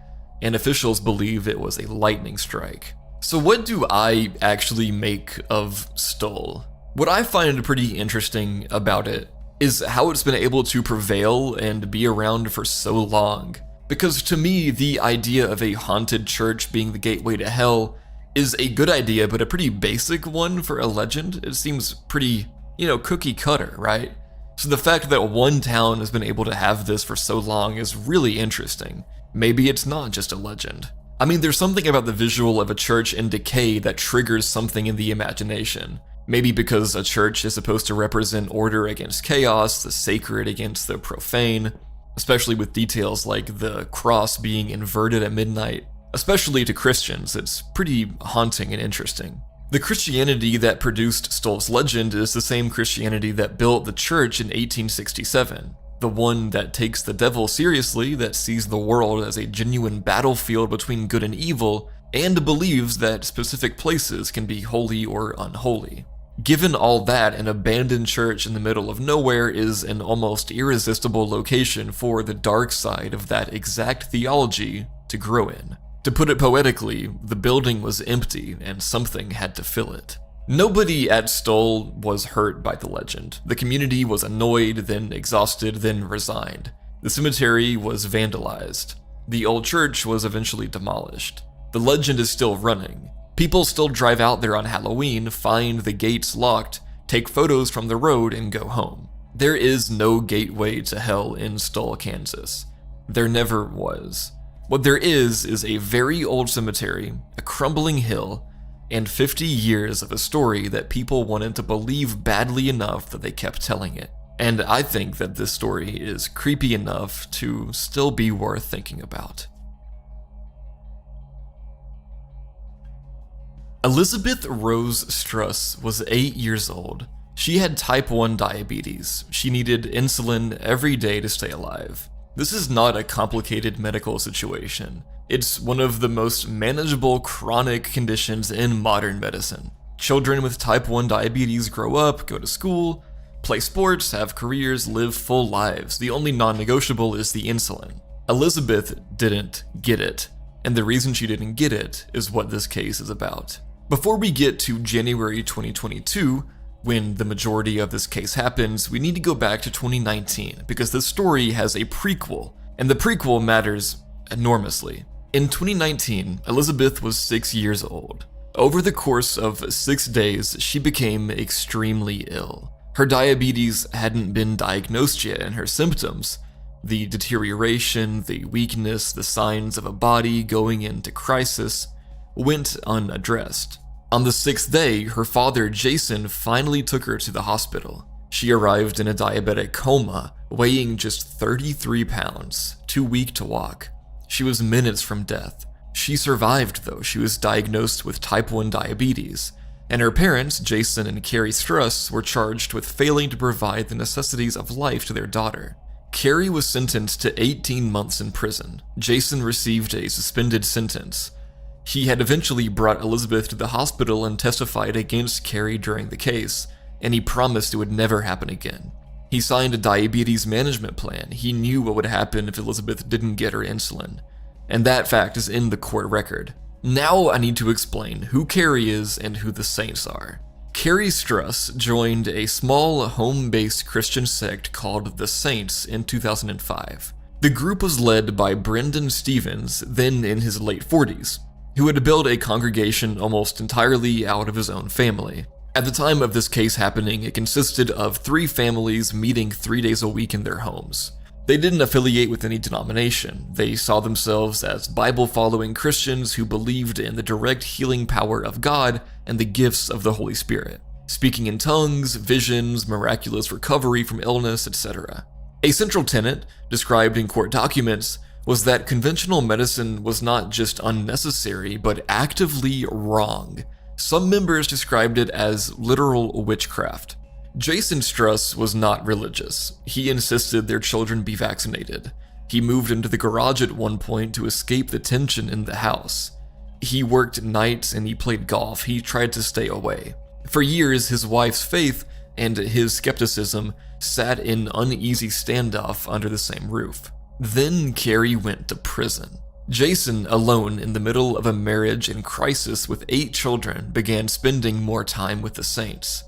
[SPEAKER 1] and officials believe it was a lightning strike. So what do I actually make of Stoll? What I find pretty interesting about it is how it's been able to prevail and be around for so long. Because to me, the idea of a haunted church being the gateway to hell is a good idea, but a pretty basic one for a legend. It seems pretty, cookie cutter, right? So the fact that one town has been able to have this for so long is really interesting. Maybe it's not just a legend. I mean, there's something about the visual of a church in decay that triggers something in the imagination. Maybe because a church is supposed to represent order against chaos, the sacred against the profane, especially with details like the cross being inverted at midnight. Especially to Christians, it's pretty haunting and interesting. The Christianity that produced Stoll's legend is the same Christianity that built the church in 1867. The one that takes the devil seriously, that sees the world as a genuine battlefield between good and evil, and believes that specific places can be holy or unholy. Given all that, an abandoned church in the middle of nowhere is an almost irresistible location for the dark side of that exact theology to grow in. To put it poetically, the building was empty and something had to fill it. Nobody at Stoll was hurt by the legend. The community was annoyed, then exhausted, then resigned. The cemetery was vandalized. The old church was eventually demolished. The legend is still running. People still drive out there on Halloween, find the gates locked, take photos from the road, and go home. There is no gateway to hell in Stoll, Kansas. There never was. What there is a very old cemetery, a crumbling hill, and 50 years of a story that people wanted to believe badly enough that they kept telling it. And I think that this story is creepy enough to still be worth thinking about. Elizabeth Rose Struss was 8 years old. She had type 1 diabetes. She needed insulin every day to stay alive. This is not a complicated medical situation. It's one of the most manageable chronic conditions in modern medicine. Children with type 1 diabetes grow up, go to school, play sports, have careers, live full lives. The only non-negotiable is the insulin. Elizabeth didn't get it, and the reason she didn't get it is what this case is about. Before we get to January 2022, when the majority of this case happens, we need to go back to 2019 because this story has a prequel, and the prequel matters enormously. In 2019, Elizabeth was 6 years old. Over the course of 6 days, she became extremely ill. Her diabetes hadn't been diagnosed yet, and her symptoms, the deterioration, the weakness, the signs of a body going into crisis, went unaddressed. On the 6th day, her father, Jason, finally took her to the hospital. She arrived in a diabetic coma, weighing just 33 pounds, too weak to walk. She was minutes from death. She survived, though. She was diagnosed with type 1 diabetes, and her parents, Jason and Carrie Struss, were charged with failing to provide the necessities of life to their daughter. Carrie was sentenced to 18 months in prison. Jason received a suspended sentence. He had eventually brought Elizabeth to the hospital and testified against Carrie during the case, and he promised it would never happen again. He signed a diabetes management plan. He knew what would happen if Elizabeth didn't get her insulin, and that fact is in the court record. Now I need to explain who Carrie is and who the Saints are. Carrie Struss joined a small home-based Christian sect called the Saints in 2005. The group was led by Brendan Stevens, then in his late 40s. Who had built a congregation almost entirely out of his own family. At the time of this case happening, it consisted of 3 families meeting 3 days a week in their homes. They didn't affiliate with any denomination. They saw themselves as Bible-following Christians who believed in the direct healing power of God and the gifts of the Holy Spirit, speaking in tongues, visions, miraculous recovery from illness, etc. A central tenet, described in court documents, was that conventional medicine was not just unnecessary, but actively wrong. Some members described it as literal witchcraft. Jason Struss was not religious. He insisted their children be vaccinated. He moved into the garage at one point to escape the tension in the house. He worked nights and he played golf. He tried to stay away. For years, his wife's faith and his skepticism sat in uneasy standoff under the same roof. Then Carrie went to prison. Jason, alone in the middle of a marriage in crisis with 8 children, began spending more time with the Saints.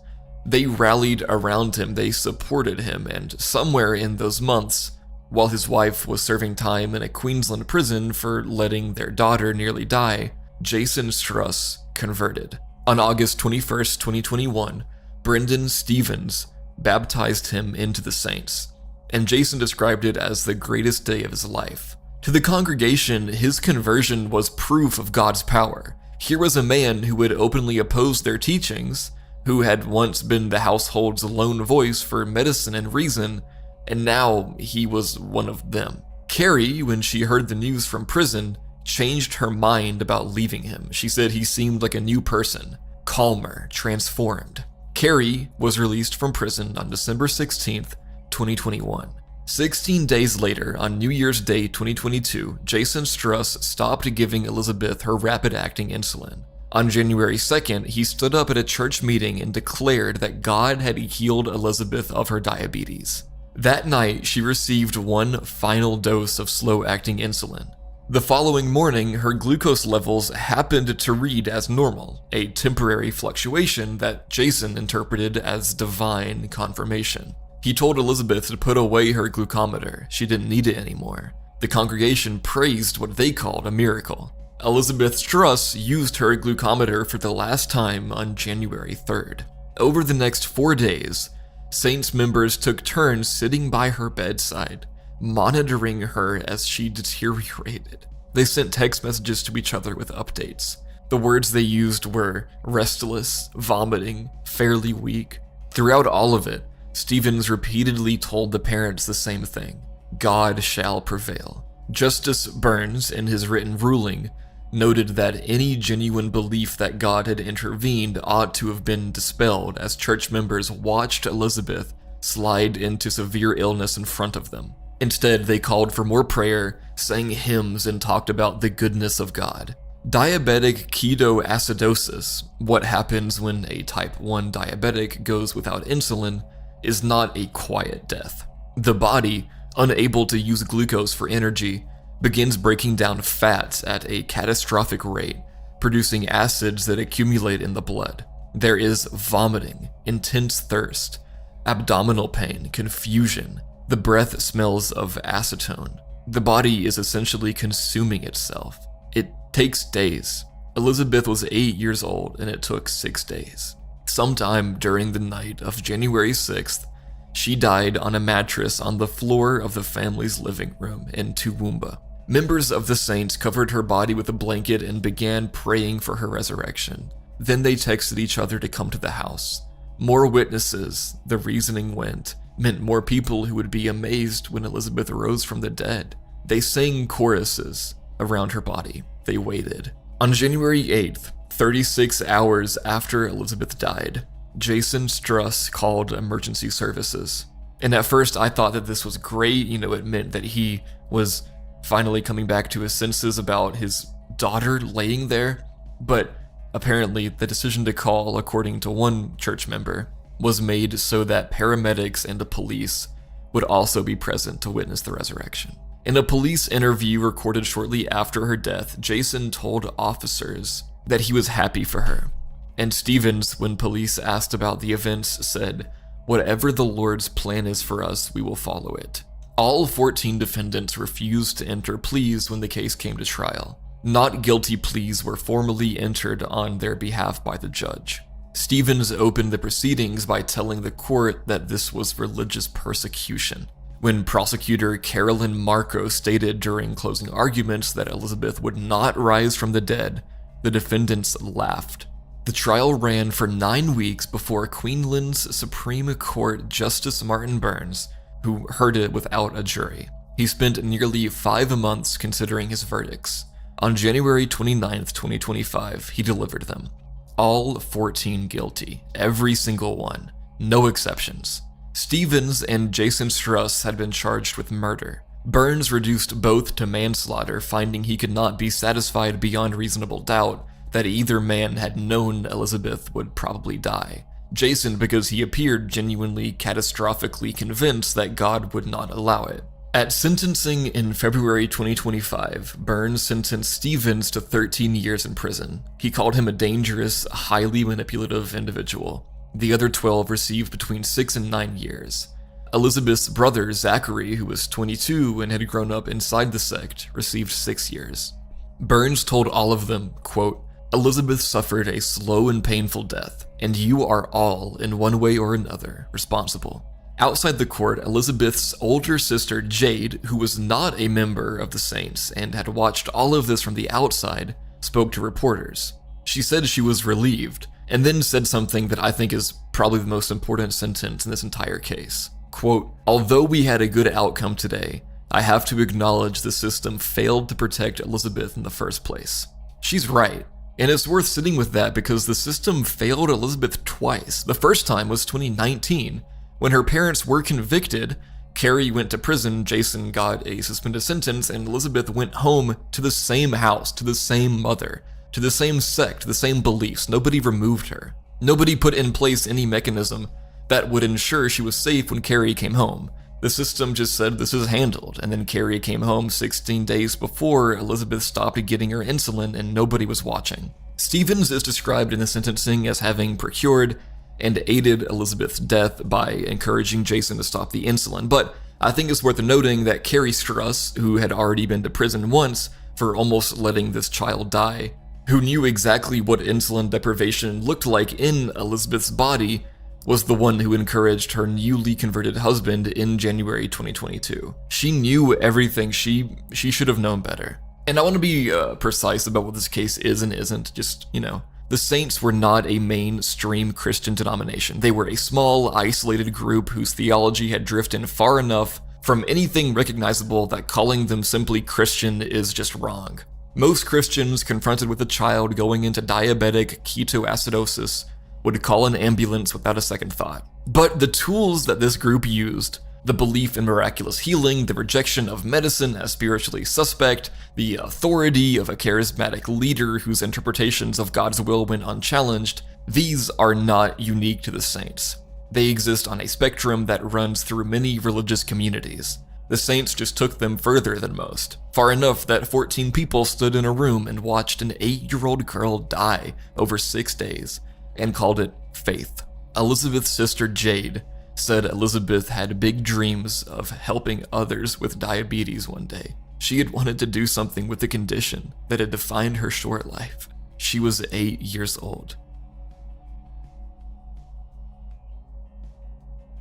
[SPEAKER 1] They rallied around him, they supported him, and somewhere in those months, while his wife was serving time in a Queensland prison for letting their daughter nearly die, Jason Struss converted. On August 21st, 2021, Brendan Stevens baptized him into the Saints, and Jason described it as the greatest day of his life. To the congregation, his conversion was proof of God's power. Here was a man who had openly opposed their teachings, who had once been the household's lone voice for medicine and reason, and now he was one of them. Carrie, when she heard the news from prison, changed her mind about leaving him. She said he seemed like a new person, calmer, transformed. Carrie was released from prison on December 16th, 2021. 16 days later, on New Year's Day 2022, Jason Struss stopped giving Elizabeth her rapid-acting insulin. On January 2nd, he stood up at a church meeting and declared that God had healed Elizabeth of her diabetes. That night, she received one final dose of slow-acting insulin. The following morning, her glucose levels happened to read as normal, a temporary fluctuation that Jason interpreted as divine confirmation. He told Elizabeth to put away her glucometer. She didn't need it anymore. The congregation praised what they called a miracle. Elizabeth Struss used her glucometer for the last time on January 3rd. Over the next 4 days, Saints members took turns sitting by her bedside, monitoring her as she deteriorated. They sent text messages to each other with updates. The words they used were restless, vomiting, fairly weak. Throughout all of it, Stevens repeatedly told the parents the same thing: God shall prevail. Justice Burns, in his written ruling, noted that any genuine belief that God had intervened ought to have been dispelled as church members watched Elizabeth slide into severe illness in front of them. Instead, they called for more prayer, sang hymns, and talked about the goodness of God. Diabetic ketoacidosis, what happens when a type 1 diabetic goes without insulin, is not a quiet death. The body, unable to use glucose for energy, begins breaking down fats at a catastrophic rate, producing acids that accumulate in the blood. There is vomiting, intense thirst, abdominal pain, confusion. The breath smells of acetone. The body is essentially consuming itself. It takes days. Elizabeth was 8 years old and it took 6 days. Sometime during the night of January 6th, she died on a mattress on the floor of the family's living room in Toowoomba. Members of the Saints covered her body with a blanket and began praying for her resurrection. Then they texted each other to come to the house. More witnesses, the reasoning went, meant more people who would be amazed when Elizabeth rose from the dead. They sang choruses around her body. They waited. On January 8th, 36 hours after Elizabeth died, Jason Struss called emergency services. And at first I thought that this was great. It meant that he was finally coming back to his senses about his daughter laying there. But apparently the decision to call, according to one church member, was made so that paramedics and the police would also be present to witness the resurrection. In a police interview recorded shortly after her death, Jason told officers that he was happy for her. And Stevens, when police asked about the events, said, "Whatever the Lord's plan is for us, we will follow it." All 14 defendants refused to enter pleas when the case came to trial. Not guilty pleas were formally entered on their behalf by the judge. Stevens opened the proceedings by telling the court that this was religious persecution. When prosecutor Carolyn Marco stated during closing arguments that Elizabeth would not rise from the dead, the defendants laughed. The trial ran for 9 weeks before Queensland's Supreme Court Justice Martin Burns, who heard it without a jury. He spent nearly 5 months considering his verdicts. On January 29th, 2025, he delivered them. All 14 guilty, every single one, no exceptions. Stevens and Jason Struss had been charged with murder. Burns reduced both to manslaughter, finding he could not be satisfied beyond reasonable doubt that either man had known Elizabeth would probably die. Jason, because he appeared genuinely catastrophically convinced that God would not allow it. At sentencing in February 2025, Burns sentenced Stevens to 13 years in prison. He called him a dangerous, highly manipulative individual. The other 12 received between 6 and 9 years. Elizabeth's brother, Zachary, who was 22 and had grown up inside the sect, received 6 years. Burns told all of them, quote, "Elizabeth suffered a slow and painful death, and you are all, in one way or another, responsible." Outside the court, Elizabeth's older sister, Jade, who was not a member of the Saints and had watched all of this from the outside, spoke to reporters. She said she was relieved, and then said something that I think is probably the most important sentence in this entire case. Quote, "Although we had a good outcome today, I have to acknowledge the system failed to protect Elizabeth in the first place." She's right. And it's worth sitting with that because the system failed Elizabeth twice. The first time was 2019. When her parents were convicted, Carrie went to prison, Jason got a suspended sentence, and Elizabeth went home to the same house, to the same mother, to the same sect, the same beliefs. Nobody removed her. Nobody put in place any mechanism that would ensure she was safe when Carrie came home. The system just said this is handled, and then Carrie came home 16 days before Elizabeth stopped getting her insulin and nobody was watching. Stevens is described in the sentencing as having procured and aided Elizabeth's death by encouraging Jason to stop the insulin, but I think it's worth noting that Carrie Struss, who had already been to prison once for almost letting this child die, who knew exactly what insulin deprivation looked like in Elizabeth's body, was the one who encouraged her newly converted husband in January 2022. She knew everything. She should have known better. And I want to be precise about what this case is and isn't. Just, the Saints were not a mainstream Christian denomination. They were a small, isolated group whose theology had drifted far enough from anything recognizable that calling them simply Christian is just wrong. Most Christians confronted with a child going into diabetic ketoacidosis would call an ambulance without a second thought. But the tools that this group used, the belief in miraculous healing, the rejection of medicine as spiritually suspect, the authority of a charismatic leader whose interpretations of God's will went unchallenged, these are not unique to the Saints. They exist on a spectrum that runs through many religious communities. The Saints just took them further than most, far enough that 14 people stood in a room and watched an 8-year-old girl die over 6 days, and called it faith. Elizabeth's sister Jade said Elizabeth had big dreams of helping others with diabetes one day. She had wanted to do something with the condition that had defined her short life. She was 8 years old.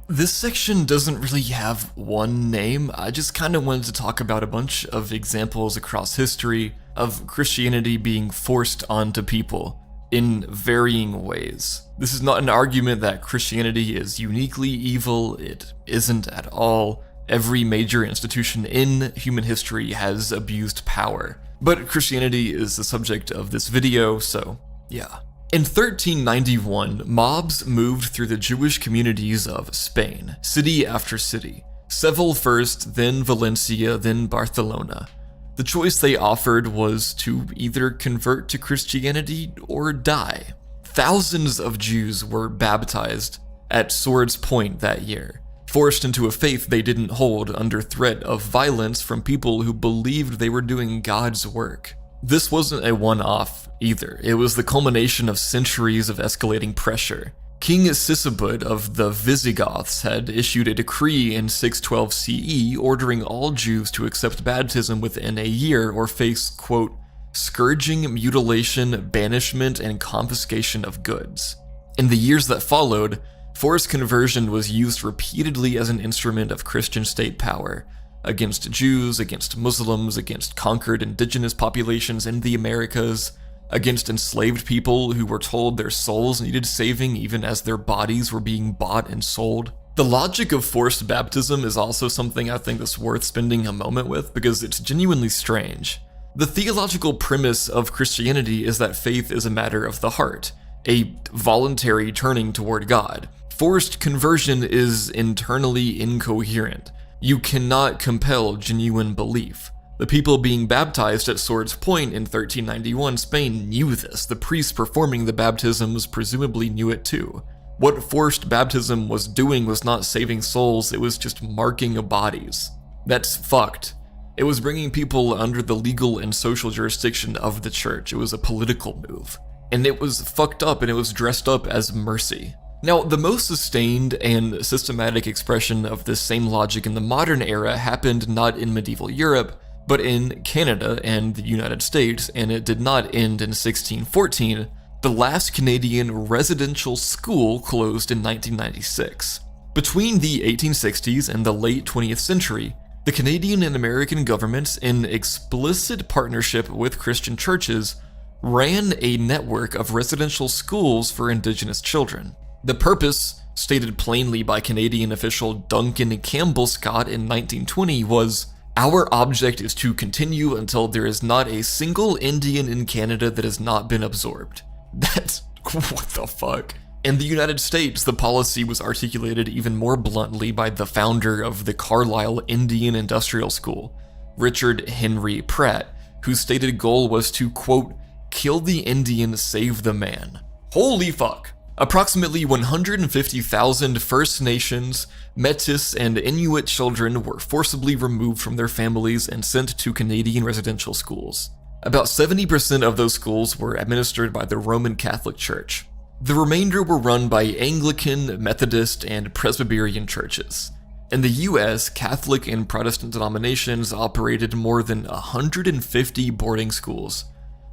[SPEAKER 1] This section doesn't really have one name. I just kind of wanted to talk about a bunch of examples across history of Christianity being forced onto people in varying ways. This is not an argument that Christianity is uniquely evil. It isn't at all. Every major institution in human history has abused power. But Christianity is the subject of this video, so yeah. In 1391, mobs moved through the Jewish communities of Spain, city after city. Seville first, then Valencia, then Barcelona. The choice they offered was to either convert to Christianity or die. Thousands of Jews were baptized at Swords Point that year, forced into a faith they didn't hold under threat of violence from people who believed they were doing God's work. This wasn't a one-off either. It was the culmination of centuries of escalating pressure. King Sigismund of the Visigoths had issued a decree in 612 CE ordering all Jews to accept baptism within a year or face, quote, scourging, mutilation, banishment, and confiscation of goods. In the years that followed, forced conversion was used repeatedly as an instrument of Christian state power, against Jews, against Muslims, against conquered indigenous populations in the Americas, against enslaved people who were told their souls needed saving even as their bodies were being bought and sold. The logic of forced baptism is also something I think that's worth spending a moment with because it's genuinely strange. The theological premise of Christianity is that faith is a matter of the heart, a voluntary turning toward God. Forced conversion is internally incoherent. You cannot compel genuine belief. The people being baptized at Swords Point in 1391 Spain knew this. The priests performing the baptisms presumably knew it too. What forced baptism was doing was not saving souls, it was just marking of bodies. That's fucked. It was bringing people under the legal and social jurisdiction of the church. It was a political move. And it was fucked up and it was dressed up as mercy. Now, the most sustained and systematic expression of this same logic in the modern era happened not in medieval Europe, but in Canada and the United States, and it did not end in 1614. The last Canadian residential school closed in 1996. Between the 1860s and the late 20th century, the Canadian and American governments, in explicit partnership with Christian churches, ran a network of residential schools for Indigenous children. The purpose, stated plainly by Canadian official Duncan Campbell Scott in 1920, was, "Our object is to continue until there is not a single Indian in Canada that has not been absorbed." That's, what the fuck? In the United States, the policy was articulated even more bluntly by the founder of the Carlisle Indian Industrial School, Richard Henry Pratt, whose stated goal was to, quote, "kill the Indian, save the man." Holy fuck. Approximately 150,000 First Nations, Métis, and Inuit children were forcibly removed from their families and sent to Canadian residential schools. About 70% of those schools were administered by the Roman Catholic Church. The remainder were run by Anglican, Methodist, and Presbyterian churches. In the US, Catholic and Protestant denominations operated more than 150 boarding schools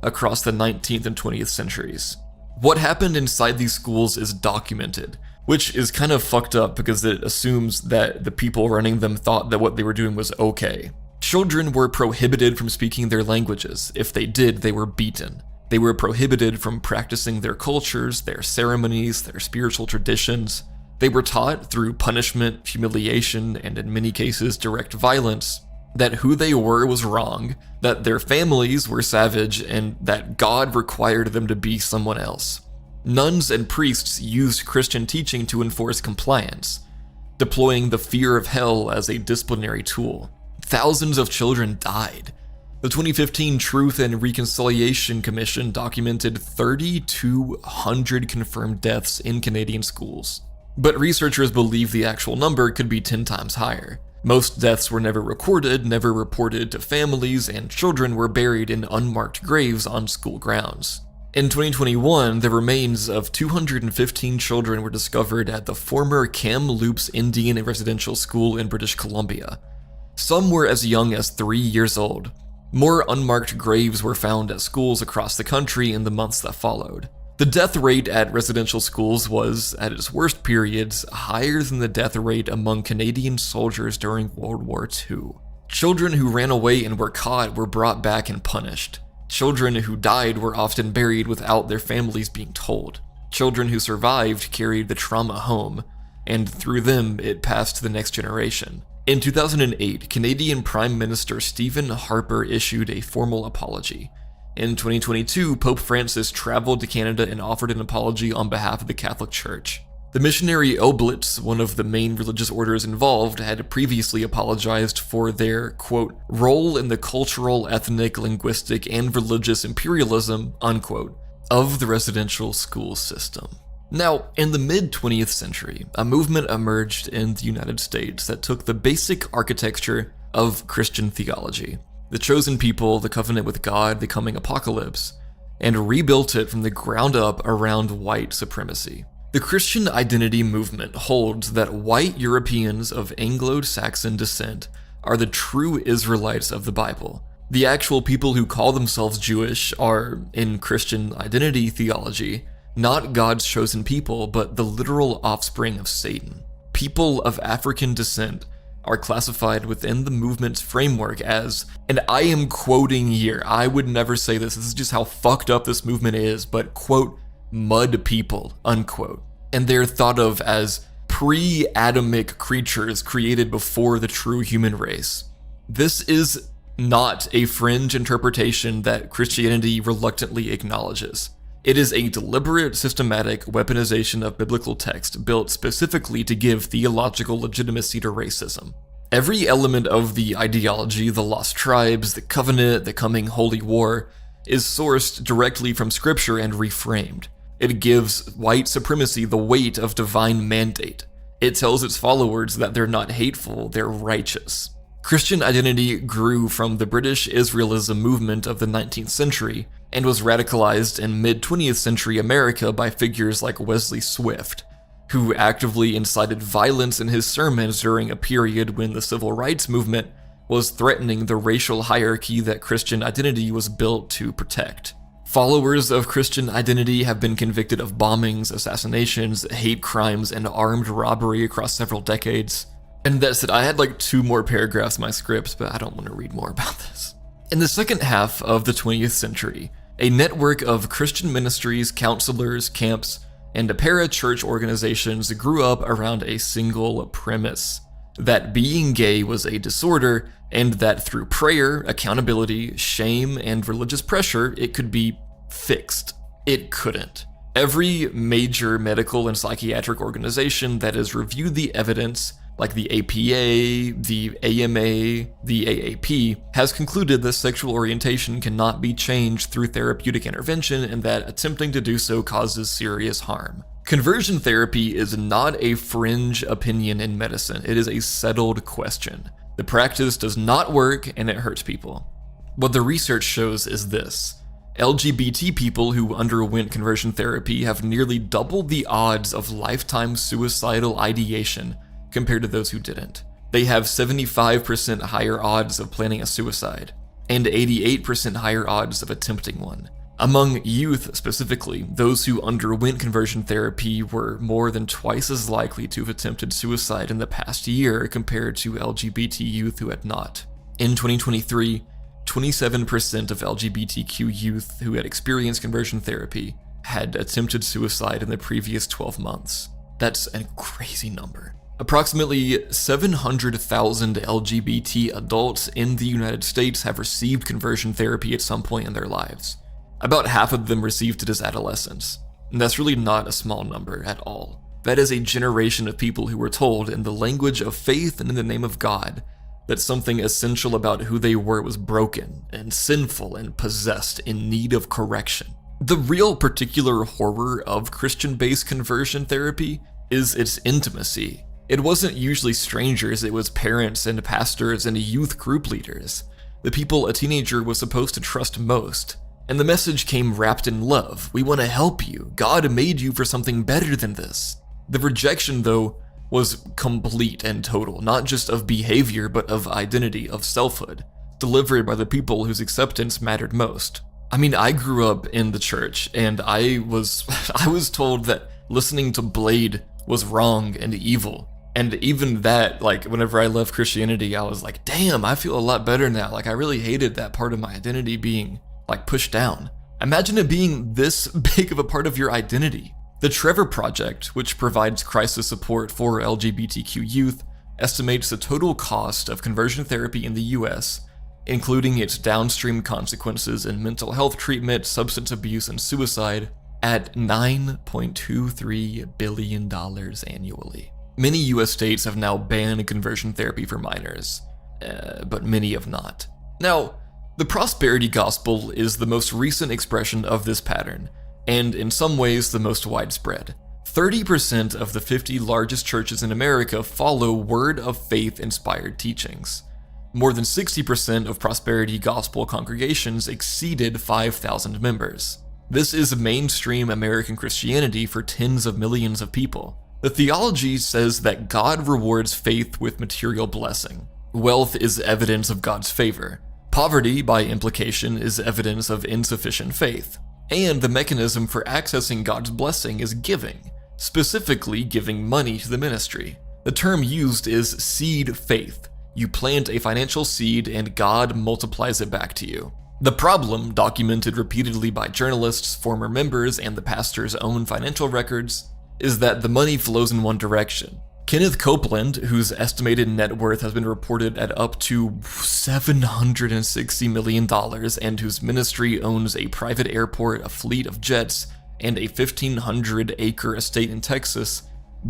[SPEAKER 1] across the 19th and 20th centuries. What happened inside these schools is documented, which is kind of fucked up because it assumes that the people running them thought that what they were doing was okay. Children were prohibited from speaking their languages. If they did, they were beaten. They were prohibited from practicing their cultures, their ceremonies, their spiritual traditions. They were taught through punishment, humiliation, and in many cases direct violence, that who they were was wrong, that their families were savage, and that God required them to be someone else. Nuns and priests used Christian teaching to enforce compliance, deploying the fear of hell as a disciplinary tool. Thousands of children died. The 2015 Truth and Reconciliation Commission documented 3,200 confirmed deaths in Canadian schools. But researchers believe the actual number could be 10 times higher. Most deaths were never recorded, never reported to families, and children were buried in unmarked graves on school grounds. In 2021, the remains of 215 children were discovered at the former Kamloops Indian Residential School in British Columbia. Some were as young as 3 years old. More unmarked graves were found at schools across the country in the months that followed. The death rate at residential schools was, at its worst periods, higher than the death rate among Canadian soldiers during World War II. Children who ran away and were caught were brought back and punished. Children who died were often buried without their families being told. Children who survived carried the trauma home, and through them, it passed to the next generation. In 2008, Canadian Prime Minister Stephen Harper issued a formal apology. In 2022, Pope Francis traveled to Canada and offered an apology on behalf of the Catholic Church. The missionary Oblates, one of the main religious orders involved, had previously apologized for their, quote, "role in the cultural, ethnic, linguistic, and religious imperialism," unquote, of the residential school system. Now, in the mid-20th century, a movement emerged in the United States that took the basic architecture of Christian theology, the chosen people, the covenant with God, the coming apocalypse, and rebuilt it from the ground up around white supremacy. The Christian identity movement holds that white Europeans of Anglo-Saxon descent are the true Israelites of the Bible. The actual people who call themselves Jewish are, in Christian identity theology, not God's chosen people, but the literal offspring of Satan. People of African descent are classified within the movement's framework as, and I am quoting here, I would never say this is just how fucked up this movement is, but quote, mud people, unquote. And they're thought of as pre-Adamic creatures created before the true human race. This is not a fringe interpretation that Christianity reluctantly acknowledges. It is a deliberate, systematic weaponization of biblical text built specifically to give theological legitimacy to racism. Every element of the ideology, the lost tribes, the covenant, the coming holy war, is sourced directly from scripture and reframed. It gives white supremacy the weight of divine mandate. It tells its followers that they're not hateful, they're righteous. Christian identity grew from the British Israelism movement of the 19th century and was radicalized in mid-20th century America by figures like Wesley Swift, who actively incited violence in his sermons during a period when the civil rights movement was threatening the racial hierarchy that Christian identity was built to protect. Followers of Christian identity have been convicted of bombings, assassinations, hate crimes, and armed robbery across several decades. And that's it. I had like 2 more paragraphs in my script, but I don't want to read more about this. In the second half of the 20th century, A network of Christian ministries, counselors, camps, and para-church organizations grew up around a single premise: that being gay was a disorder, and that through prayer, accountability, shame, and religious pressure, it could be fixed. It couldn't. Every major medical and psychiatric organization that has reviewed the evidence, like the APA, the AMA, the AAP, has concluded that sexual orientation cannot be changed through therapeutic intervention and that attempting to do so causes serious harm. Conversion therapy is not a fringe opinion in medicine. It is a settled question. The practice does not work and it hurts people. What the research shows is this: LGBT people who underwent conversion therapy have nearly doubled the odds of lifetime suicidal ideation compared to those who didn't. They have 75% higher odds of planning a suicide, and 88% higher odds of attempting one. Among youth specifically, those who underwent conversion therapy were more than twice as likely to have attempted suicide in the past year compared to LGBT youth who had not. In 2023, 27% of LGBTQ youth who had experienced conversion therapy had attempted suicide in the previous 12 months. That's a crazy number. Approximately 700,000 LGBT adults in the United States have received conversion therapy at some point in their lives. About half of them received it as adolescents, and that's really not a small number at all. That is a generation of people who were told in the language of faith and in the name of God that something essential about who they were was broken and sinful and possessed in need of correction. The real particular horror of Christian-based conversion therapy is its intimacy. It wasn't usually strangers, it was parents and pastors and youth group leaders, the people a teenager was supposed to trust most. And the message came wrapped in love. We want to help you. God made you for something better than this. The rejection, though, was complete and total, not just of behavior, but of identity, of selfhood, delivered by the people whose acceptance mattered most. I mean, I grew up in the church, and I was told that listening to Blade was wrong and evil. And even that, like, whenever I left Christianity, I was like, damn, I feel a lot better now. Like, I really hated that part of my identity being, like, pushed down. Imagine it being this big of a part of your identity. The Trevor Project, which provides crisis support for LGBTQ youth, estimates the total cost of conversion therapy in the US, including its downstream consequences in mental health treatment, substance abuse, and suicide, at $9.23 billion annually. Many US states have now banned conversion therapy for minors, but many have not. Now, the prosperity gospel is the most recent expression of this pattern, and in some ways the most widespread. 30% of the 50 largest churches in America follow word of faith inspired teachings. More than 60% of prosperity gospel congregations exceeded 5,000 members. This is mainstream American Christianity for tens of millions of people. The theology says that God rewards faith with material blessing. Wealth is evidence of God's favor. Poverty, by implication, is evidence of insufficient faith. And the mechanism for accessing God's blessing is giving, specifically giving money to the ministry. The term used is seed faith. You plant a financial seed and God multiplies it back to you. The problem, documented repeatedly by journalists, former members, and the pastor's own financial records, is that the money flows in one direction. Kenneth Copeland, whose estimated net worth has been reported at up to $760 million and whose ministry owns a private airport, a fleet of jets, and a 1,500-acre estate in Texas,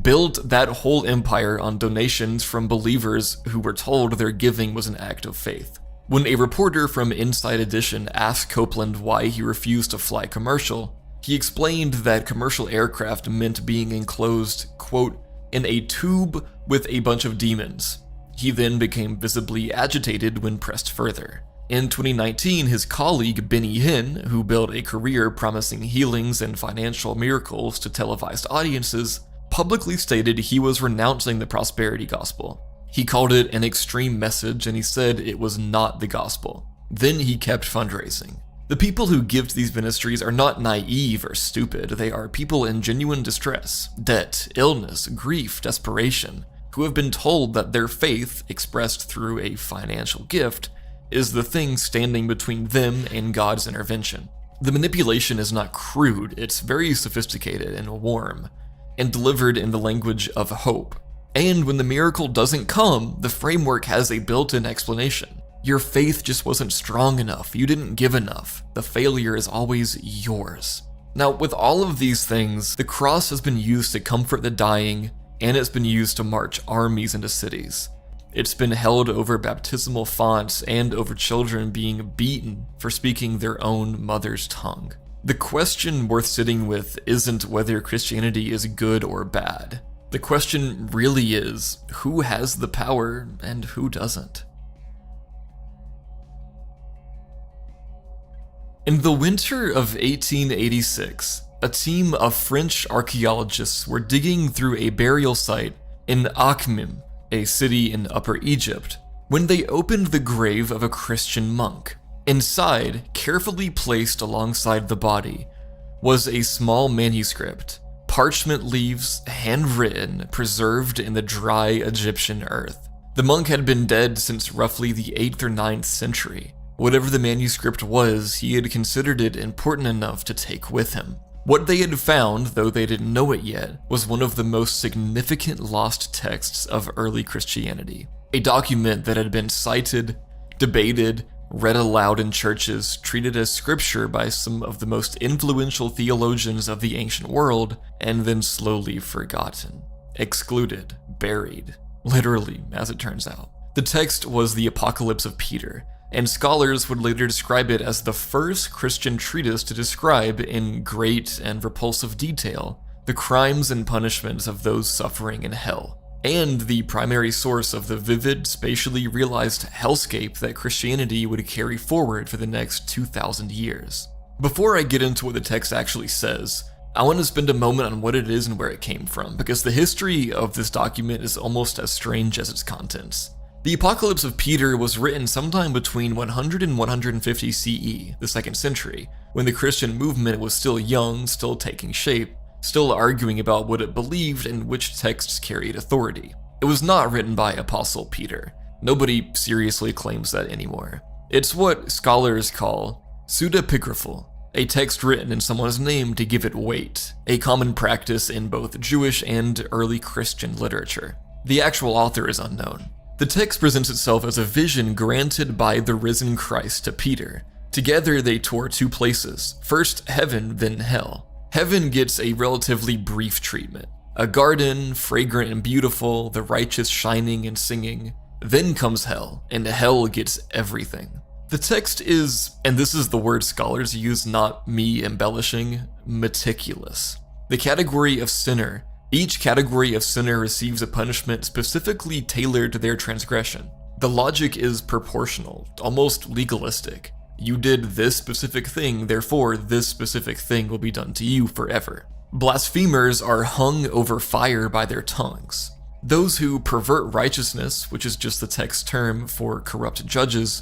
[SPEAKER 1] built that whole empire on donations from believers who were told their giving was an act of faith. When a reporter from Inside Edition asked Copeland why he refused to fly commercial, he explained that commercial aircraft meant being enclosed, quote, in a tube with a bunch of demons. He then became visibly agitated when pressed further. In 2019, his colleague Benny Hinn, who built a career promising healings and financial miracles to televised audiences, publicly stated he was renouncing the prosperity gospel. He called it an extreme message and he said it was not the gospel. Then he kept fundraising. The people who give to these ministries are not naive or stupid. They are people in genuine distress, debt, illness, grief, desperation, who have been told that their faith, expressed through a financial gift, is the thing standing between them and God's intervention. The manipulation is not crude, it's very sophisticated and warm, and delivered in the language of hope. And when the miracle doesn't come, the framework has a built-in explanation. Your faith just wasn't strong enough, you didn't give enough. The failure is always yours. Now, with all of these things, the cross has been used to comfort the dying, and it's been used to march armies into cities. It's been held over baptismal fonts and over children being beaten for speaking their own mother's tongue. The question worth sitting with isn't whether Christianity is good or bad. The question really is, who has the power and who doesn't? In the winter of 1886, a team of French archaeologists were digging through a burial site in Akhmim, a city in Upper Egypt, when they opened the grave of a Christian monk. Inside, carefully placed alongside the body, was a small manuscript, parchment leaves, handwritten, preserved in the dry Egyptian earth. The monk had been dead since roughly the 8th or 9th century. Whatever the manuscript was, he had considered it important enough to take with him. What they had found, though they didn't know it yet, was one of the most significant lost texts of early Christianity. A document that had been cited, debated, read aloud in churches, treated as scripture by some of the most influential theologians of the ancient world, and then slowly forgotten, excluded, buried, literally, as it turns out. The text was the Apocalypse of Peter, and scholars would later describe it as the first Christian treatise to describe in great and repulsive detail the crimes and punishments of those suffering in hell, and the primary source of the vivid, spatially realized hellscape that Christianity would carry forward for the next 2,000 years. Before I get into what the text actually says, I want to spend a moment on what it is and where it came from, because the history of this document is almost as strange as its contents. The Apocalypse of Peter was written sometime between 100 and 150 CE, the 2nd century, when the Christian movement was still young, still taking shape, still arguing about what it believed and which texts carried authority. It was not written by Apostle Peter. Nobody seriously claims that anymore. It's what scholars call pseudepigraphal, a text written in someone's name to give it weight, a common practice in both Jewish and early Christian literature. The actual author is unknown. The text presents itself as a vision granted by the risen Christ to Peter. Together they tour 2 places, first heaven, then hell. Heaven gets a relatively brief treatment. A garden, fragrant and beautiful, the righteous shining and singing. Then comes hell, and hell gets everything. The text is, and this is the word scholars use, not me embellishing, meticulous. The category of sinner. Each category of sinner receives a punishment specifically tailored to their transgression. The logic is proportional, almost legalistic. You did this specific thing, therefore this specific thing will be done to you forever. Blasphemers are hung over fire by their tongues. Those who pervert righteousness, which is just the text term for corrupt judges,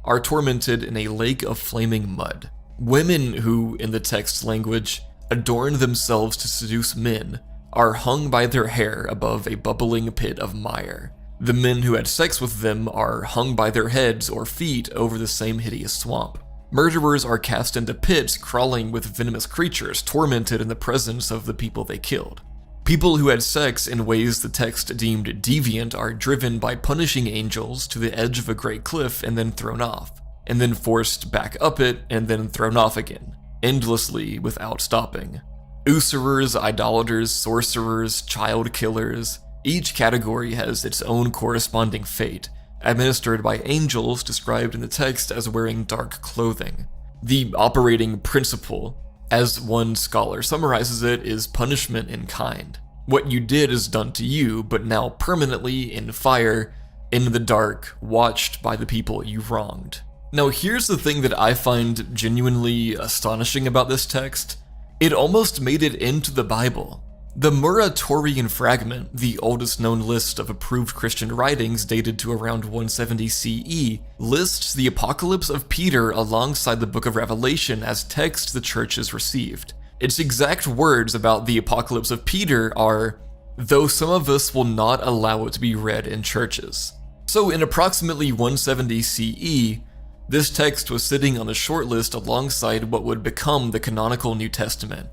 [SPEAKER 1] are tormented in a lake of flaming mud. Women who, in the text's language, adorn themselves to seduce men, are hung by their hair above a bubbling pit of mire. The men who had sex with them are hung by their heads or feet over the same hideous swamp. Murderers are cast into pits crawling with venomous creatures, tormented in the presence of the people they killed. People who had sex in ways the text deemed deviant are driven by punishing angels to the edge of a great cliff and then thrown off, and then forced back up it and then thrown off again, endlessly without stopping. Usurers, idolaters, sorcerers, child killers, each category has its own corresponding fate, administered by angels described in the text as wearing dark clothing. The operating principle, as one scholar summarizes it, is punishment in kind. What you did is done to you, but now permanently in fire, in the dark, watched by the people you wronged. Now here's the thing that I find genuinely astonishing about this text. It almost made it into the Bible. The Muratorian fragment, the oldest known list of approved Christian writings dated to around 170 CE, lists the Apocalypse of Peter alongside the Book of Revelation as text the churches received. Its exact words about the Apocalypse of Peter are, "Though some of us will not allow it to be read in churches." So in approximately 170 CE, This text was sitting on the short list alongside what would become the canonical New Testament.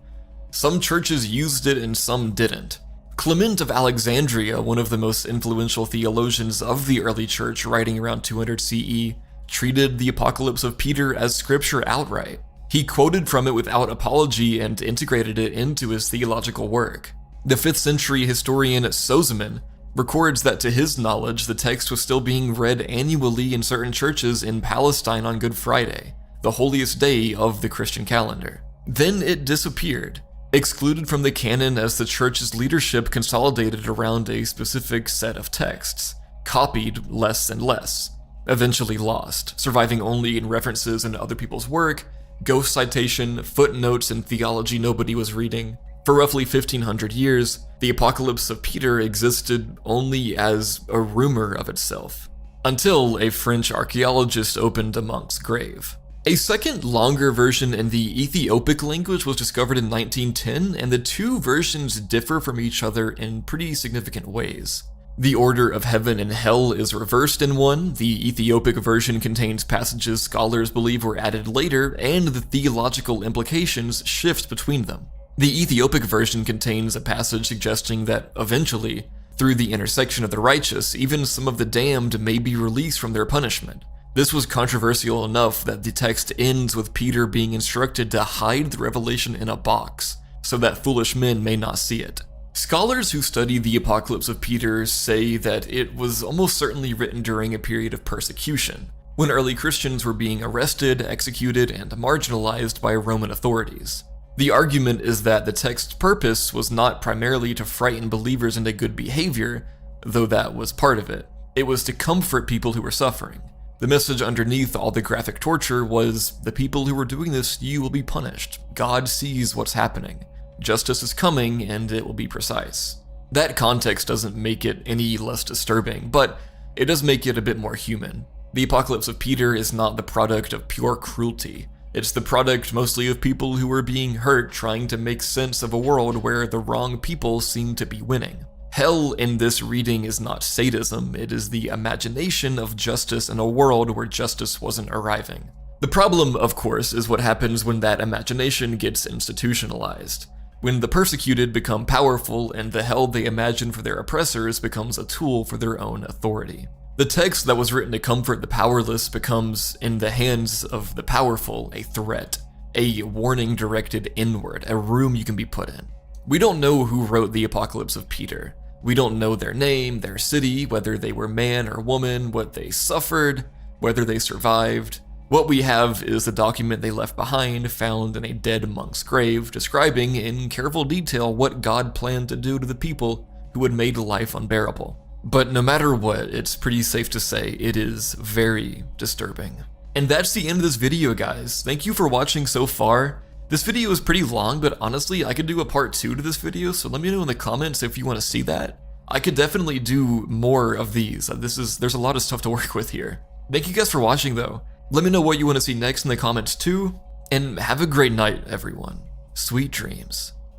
[SPEAKER 1] Some churches used it and some didn't. Clement of Alexandria, one of the most influential theologians of the early church writing around 200 CE, treated the Apocalypse of Peter as scripture outright. He quoted from it without apology and integrated it into his theological work. The 5th century historian Sozomen records that to his knowledge, the text was still being read annually in certain churches in Palestine on Good Friday, the holiest day of the Christian calendar. Then it disappeared, excluded from the canon as the church's leadership consolidated around a specific set of texts, copied less and less, eventually lost, surviving only in references in other people's work, ghost citation, footnotes, and theology nobody was reading. For roughly 1500 years, the Apocalypse of Peter existed only as a rumor of itself, until a French archaeologist opened a monk's grave. A second, longer version in the Ethiopic language was discovered in 1910, and the two versions differ from each other in pretty significant ways. The order of heaven and hell is reversed in one, the Ethiopic version contains passages scholars believe were added later, and the theological implications shift between them. The Ethiopic version contains a passage suggesting that eventually, through the intersection of the righteous, even some of the damned may be released from their punishment. This was controversial enough that the text ends with Peter being instructed to hide the revelation in a box, so that foolish men may not see it. Scholars who study the Apocalypse of Peter say that it was almost certainly written during a period of persecution, when early Christians were being arrested, executed, and marginalized by Roman authorities. The argument is that the text's purpose was not primarily to frighten believers into good behavior, though that was part of it. It was to comfort people who were suffering. The message underneath all the graphic torture was, the people who are doing this, you will be punished. God sees what's happening. Justice is coming, and it will be precise. That context doesn't make it any less disturbing, but it does make it a bit more human. The Apocalypse of Peter is not the product of pure cruelty. It's the product mostly of people who are being hurt trying to make sense of a world where the wrong people seem to be winning. Hell in this reading is not sadism, it is the imagination of justice in a world where justice wasn't arriving. The problem, of course, is what happens when that imagination gets institutionalized. When the persecuted become powerful and the hell they imagine for their oppressors becomes a tool for their own authority. The text that was written to comfort the powerless becomes, in the hands of the powerful, a threat, a warning directed inward, a room you can be put in. We don't know who wrote the Apocalypse of Peter. We don't know their name, their city, whether they were man or woman, what they suffered, whether they survived. What we have is the document they left behind, found in a dead monk's grave, describing in careful detail what God planned to do to the people who had made life unbearable. But no matter what, it's pretty safe to say it is very disturbing. And that's the end of this video, guys. Thank you for watching so far. This video is pretty long, but honestly, I could do a part 2 to this video, so let me know in the comments if you want to see that. I could definitely do more of these. There's a lot of stuff to work with here. Thank you guys for watching, though. Let me know what you want to see next in the comments too, and have a great night, everyone. Sweet dreams.